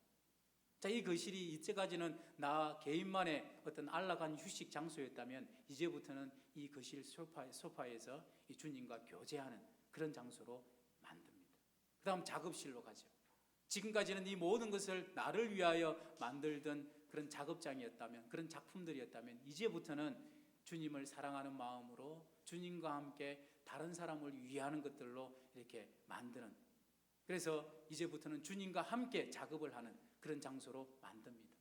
자, 이 거실이 이때까지는 나 개인만의 어떤 안락한 휴식 장소였다면 이제부터는 이 거실 소파에서 이 주님과 교제하는 그런 장소로 만듭니다. 그 다음 작업실로 가죠. 지금까지는 이 모든 것을 나를 위하여 만들던 그런 작업장이었다면, 그런 작품들이었다면, 이제부터는 주님을 사랑하는 마음으로 주님과 함께 다른 사람을 위하는 것들로 이렇게 만드는, 그래서 이제부터는 주님과 함께 작업을 하는 그런 장소로 만듭니다.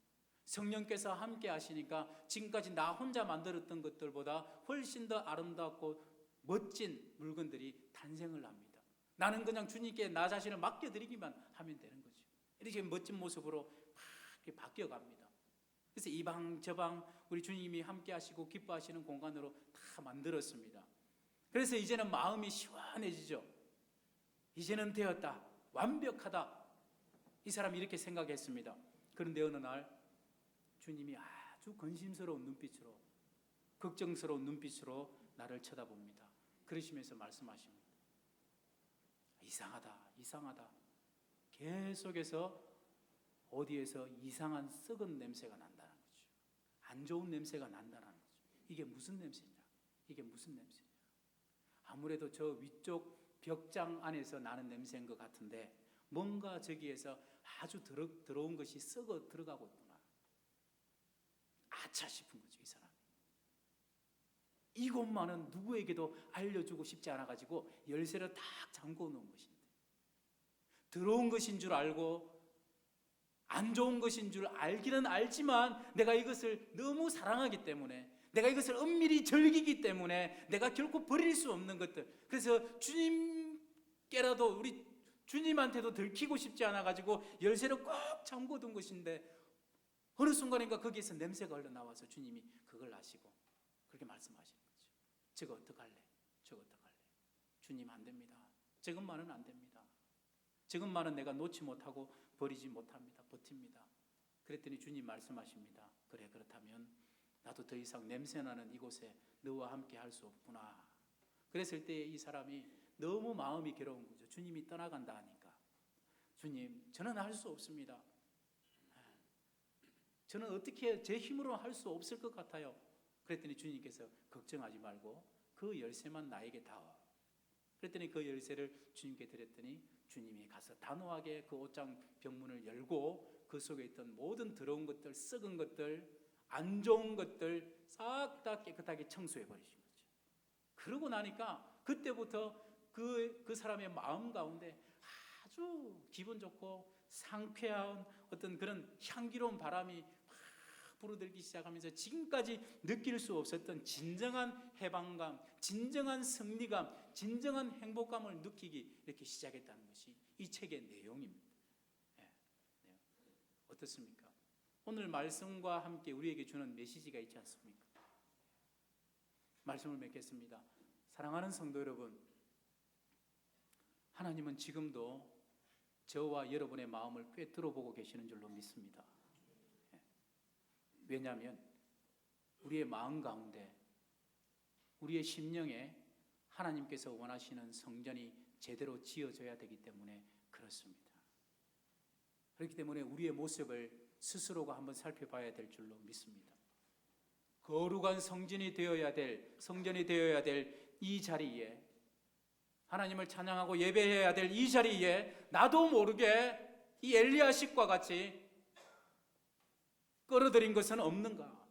성령께서 함께 하시니까 지금까지 나 혼자 만들었던 것들보다 훨씬 더 아름답고 멋진 물건들이 탄생을 합니다. 나는 그냥 주님께 나 자신을 맡겨드리기만 하면 되는 거죠. 이렇게 멋진 모습으로 막 이렇게 바뀌어갑니다. 그래서 이방 저방 우리 주님이 함께 하시고 기뻐하시는 공간으로 다 만들었습니다. 그래서 이제는 마음이 시원해지죠. 이제는 되었다, 완벽하다, 이 사람이 이렇게 생각했습니다. 그런데 어느 날 주님이 아주 근심스러운 눈빛으로, 걱정스러운 눈빛으로 나를 쳐다봅니다. 그러시면서 말씀하십니다. 이상하다, 이상하다. 계속해서 어디에서 이상한 썩은 냄새가 난다는 거죠. 안 좋은 냄새가 난다는 거죠. 이게 무슨 냄새냐? 이게 무슨 냄새냐? 아무래도 저 위쪽 벽장 안에서 나는 냄새인 것 같은데 뭔가 저기에서 아주 더러운 것이 썩어 들어가고 있구나. 아차 싶은 거죠, 이 사람이. 이것만은 누구에게도 알려주고 싶지 않아가지고 열쇠를 딱 잠궈 놓은 것인데, 더러운 것인 줄 알고 안 좋은 것인 줄 알기는 알지만 내가 이것을 너무 사랑하기 때문에, 내가 이것을 은밀히 즐기기 때문에 내가 결코 버릴 수 없는 것들, 그래서 주님께라도 우리 주님한테도 들키고 싶지 않아가지고 열쇠를 꽉 잠궈둔 것인데 어느 순간인가 거기에서 냄새가 흘러나와서 주님이 그걸 아시고 그렇게 말씀하시는 거죠. 저거 어떡할래? 저거 어떡할래? 주님 안 됩니다. 저것만은 안 됩니다. 저것만은 내가 놓지 못하고 버리지 못합니다. 버팁니다. 그랬더니 주님 말씀하십니다. 그래, 그렇다면 나도 더 이상 냄새나는 이곳에 너와 함께 할 수 없구나. 그랬을 때 이 사람이 너무 마음이 괴로운 거죠. 주님이 떠나간다 하니까. 주님, 저는 할 수 없습니다. 저는 어떻게 제 힘으로 할 수 없을 것 같아요. 그랬더니 주님께서 걱정하지 말고 그 열쇠만 나에게 다오. 그랬더니 그 열쇠를 주님께 드렸더니 주님이 가서 단호하게 그 옷장 벽문을 열고 그 속에 있던 모든 더러운 것들, 썩은 것들, 안 좋은 것들 싹 다 깨끗하게 청소해 버리신 거죠. 그러고 나니까 그때부터 그 사람의 마음 가운데 아주 기분 좋고 상쾌한 어떤 그런 향기로운 바람이 막 불어들기 시작하면서 지금까지 느낄 수 없었던 진정한 해방감, 진정한 승리감, 진정한 행복감을 느끼기 이렇게 시작했다는 것이 이 책의 내용입니다. 네. 어떻습니까? 오늘 말씀과 함께 우리에게 주는 메시지가 있지 않습니까? 말씀을 맺겠습니다. 사랑하는 성도 여러분, 하나님은 지금도 저와 여러분의 마음을 꿰뚫어 보고 계시는 줄로 믿습니다. 왜냐하면 우리의 마음 가운데, 우리의 심령에 하나님께서 원하시는 성전이 제대로 지어져야 되기 때문에 그렇습니다. 그렇기 때문에 우리의 모습을 스스로가 한번 살펴봐야 될 줄로 믿습니다. 거룩한 성전이 되어야 될 이 자리에, 하나님을 찬양하고 예배해야 될 이 자리에 나도 모르게 이 엘리야식과 같이 끌어들인 것은 없는가?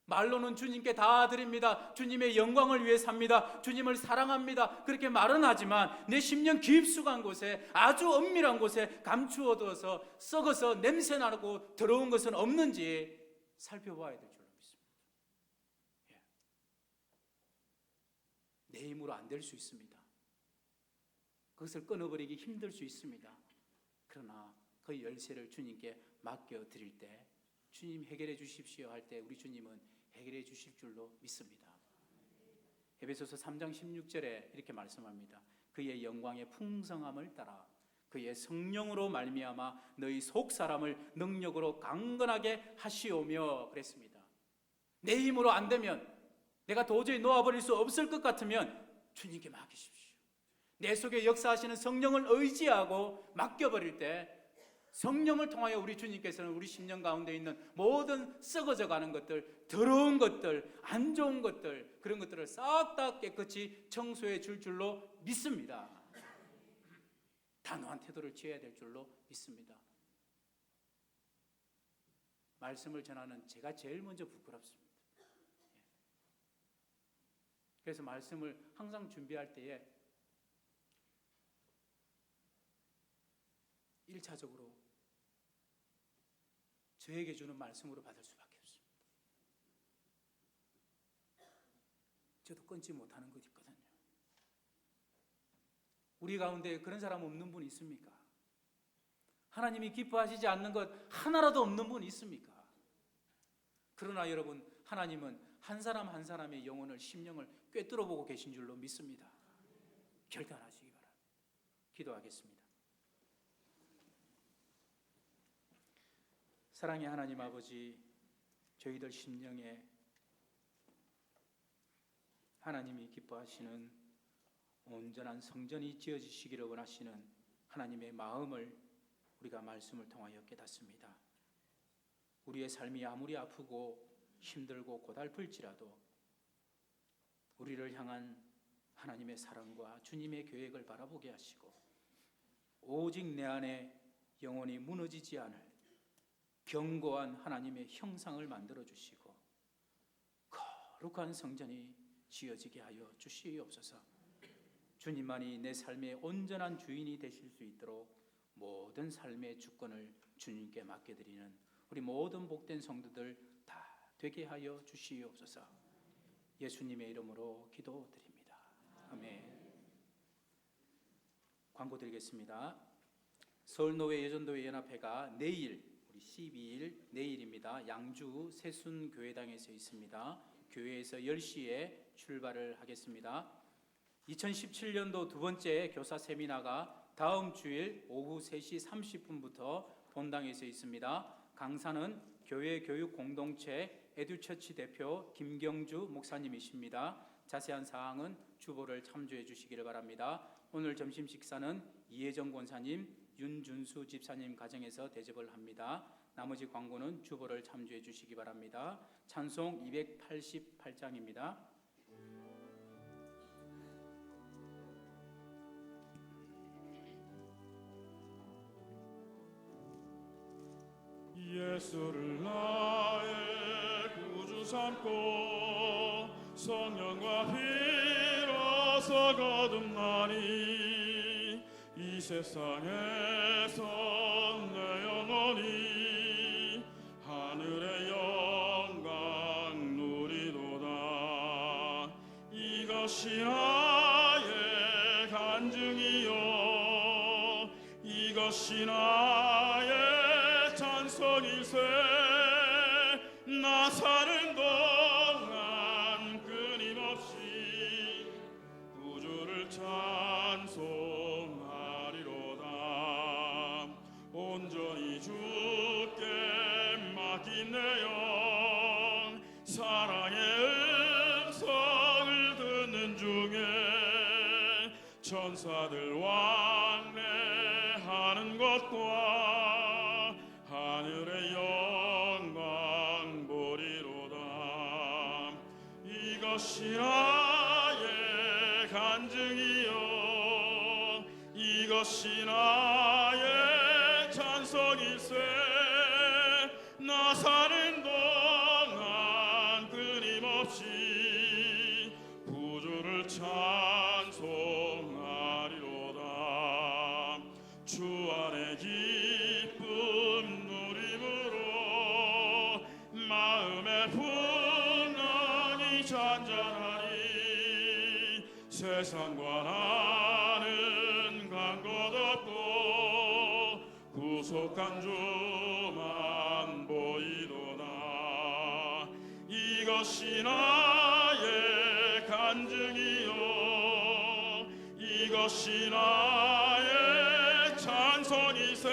말로는 주님께 다 드립니다. 주님의 영광을 위해 삽니다. 주님을 사랑합니다. 그렇게 말은 하지만 내 심령 깊숙한 곳에, 아주 엄밀한 곳에 감추어둬서 썩어서 냄새나고 더러운 것은 없는지 살펴봐야 될 줄로 믿습니다. 내 힘으로 안 될 수 있습니다. 그것을 끊어버리기 힘들 수 있습니다. 그러나 그 열쇠를 주님께 맡겨드릴 때, 주님 해결해 주십시오 할 때 우리 주님은 해결해 주실 줄로 믿습니다. 에베소서 3장 16절에 이렇게 말씀합니다. 그의 영광의 풍성함을 따라 그의 성령으로 말미암아 너희 속 사람을 능력으로 강건하게 하시오며 그랬습니다. 내 힘으로 안 되면, 내가 도저히 놓아버릴 수 없을 것 같으면 주님께 맡기십시오. 내 속에 역사하시는 성령을 의지하고 맡겨버릴 때 성령을 통하여 우리 주님께서는 우리 심령 가운데 있는 모든 썩어져 가는 것들, 더러운 것들, 안 좋은 것들, 그런 것들을 싹 다 깨끗이 청소해 줄 줄로 믿습니다. 단호한 태도를 취해야 될 줄로 믿습니다. 말씀을 전하는 제가 제일 먼저 부끄럽습니다. 그래서 말씀을 항상 준비할 때에 1차적으로 저에게 주는 말씀으로 받을 수밖에 없습니다. 저도 끊지 못하는 것 있거든요. 우리 가운데 그런 사람 없는 분 있습니까? 하나님이 기뻐하시지 않는 것 하나라도 없는 분 있습니까? 그러나 여러분, 하나님은 한 사람 한 사람의 영혼을, 심령을 꿰뚫어 보고 계신 줄로 믿습니다. 결단하시기 바랍니다. 기도하겠습니다. 사랑의 하나님 아버지, 저희들 심령에 하나님이 기뻐하시는 온전한 성전이 지어지시기를 원하시는 하나님의 마음을 우리가 말씀을 통하여 깨닫습니다. 우리의 삶이 아무리 아프고 힘들고 고달플지라도 우리를 향한 하나님의 사랑과 주님의 계획을 바라보게 하시고 오직 내 안에 영혼이 무너지지 않을 견고한 하나님의 형상을 만들어 주시고 거룩한 성전이 지어지게 하여 주시옵소서. 주님만이 내 삶의 온전한 주인이 되실 수 있도록 모든 삶의 주권을 주님께 맡겨드리는 우리 모든 복된 성도들 다 되게 하여 주시옵소서. 예수님의 이름으로 기도드립니다. 아멘. 광고 드리겠습니다. 서울노회 여전도회 연합회가 내일, 우리 12일 내일입니다. 양주 세순교회당에서 있습니다. 교회에서 10시에 출발을 하겠습니다. 2017년도 두 번째 교사 세미나가 다음 주일 오후 3시 30분부터 본당에서 있습니다. 강사는 교회 교육 공동체 에듀처치 대표 김경주 목사님이십니다. 자세한 사항은 주보를 참조해 주시기를 바랍니다. 오늘 점심 식사는 이혜정 권사님, 윤준수 집사님 가정에서 대접을 합니다. 나머지 광고는 주보를 참조해 주시기 바랍니다. 찬송 288장입니다.
예수를 나의 구주 삼고 성령과 피로서 거듭나니 이 세상에서 내 영혼이 하늘의 영광 누리도다. 이것이 나의 간증이요 이것이 나의 찬송일세. 나 사는 동안 끊임없이 구주를 찬송하리로다. 온전히 주께 맡긴 내 영 사랑의 음성을 듣는 중에 천사들 왕래하는 것과 하늘의 영광 보리로다. 이것이 나의 간증이요 이것이 나의 찬송일세. 나 사는 동안 끊임없이 구주를 찬송하리로다. 주 안에 기쁨 누림으로 마음의 풍랑이 잔잔하니 세상과 나는 간 것 없고 구속한 주만 보이도다. 이것이 나의 간증이요 이것이 나의 찬송이세.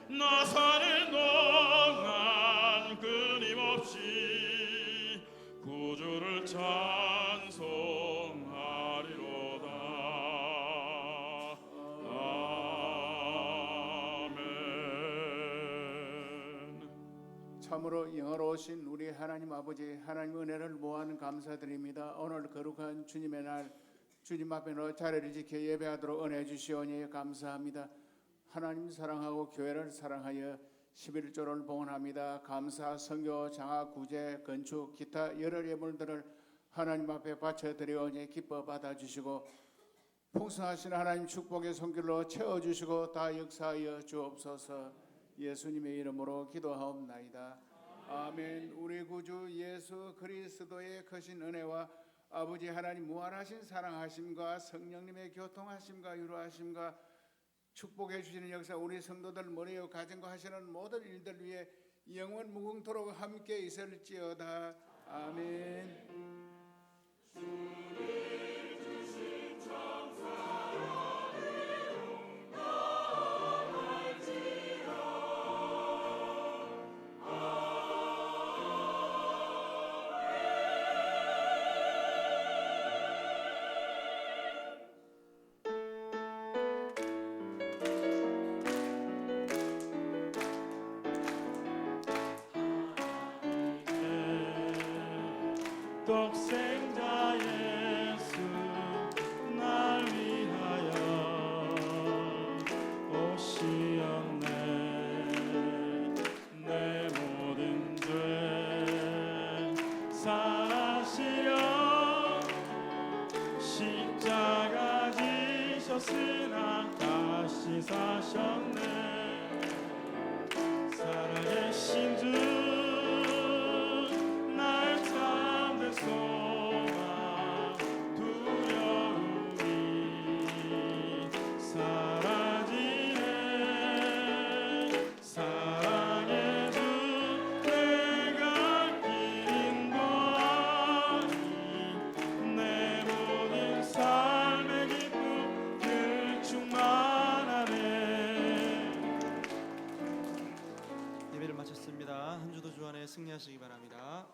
나 사는 동안 끊임없이 구주를 찬송하리로다. 아멘.
참으로 영화로우신 우리 하나님 아버지, 하나님 은혜를 모아는 감사드립니다. 오늘 거룩한 주님의 날 주님 앞에 너 자리를 지켜 예배하도록 은혜 주시오니 감사합니다. 하나님 사랑하고 교회를 사랑하여 11조를 봉헌합니다. 감사, 선교, 장학, 구제, 건축, 기타 여러 예물들을 하나님 앞에 바쳐드리오니 기뻐 받아주시고 풍성하신 하나님 축복의 손길로 채워주시고 다 역사하여 주옵소서. 예수님의 이름으로 기도하옵나이다. 아멘. 우리 구주 예수 그리스도의 크신 은혜와 아버지 하나님 무한하신 사랑하심과 성령님의 교통하심과 유로하심과 축복해 주시는 역사 우리 성도들 머리에 가정과 하시는 모든 일들 위해 영원 무궁토록 함께 있을지어다. 아멘.
독생자 예수 날 위하여 오시었네. 내 모든 죄 사하시려 십자가 지셨으나 다시 사셨네. 살아계신 주 소망 두려움이 사라지네. 사랑의 주 내가 길 인도하니 내 모든 삶의 기쁨 늘 충만하네.
예배를 마쳤습니다. 한 주도 주 안에 승리하시기 바랍니다.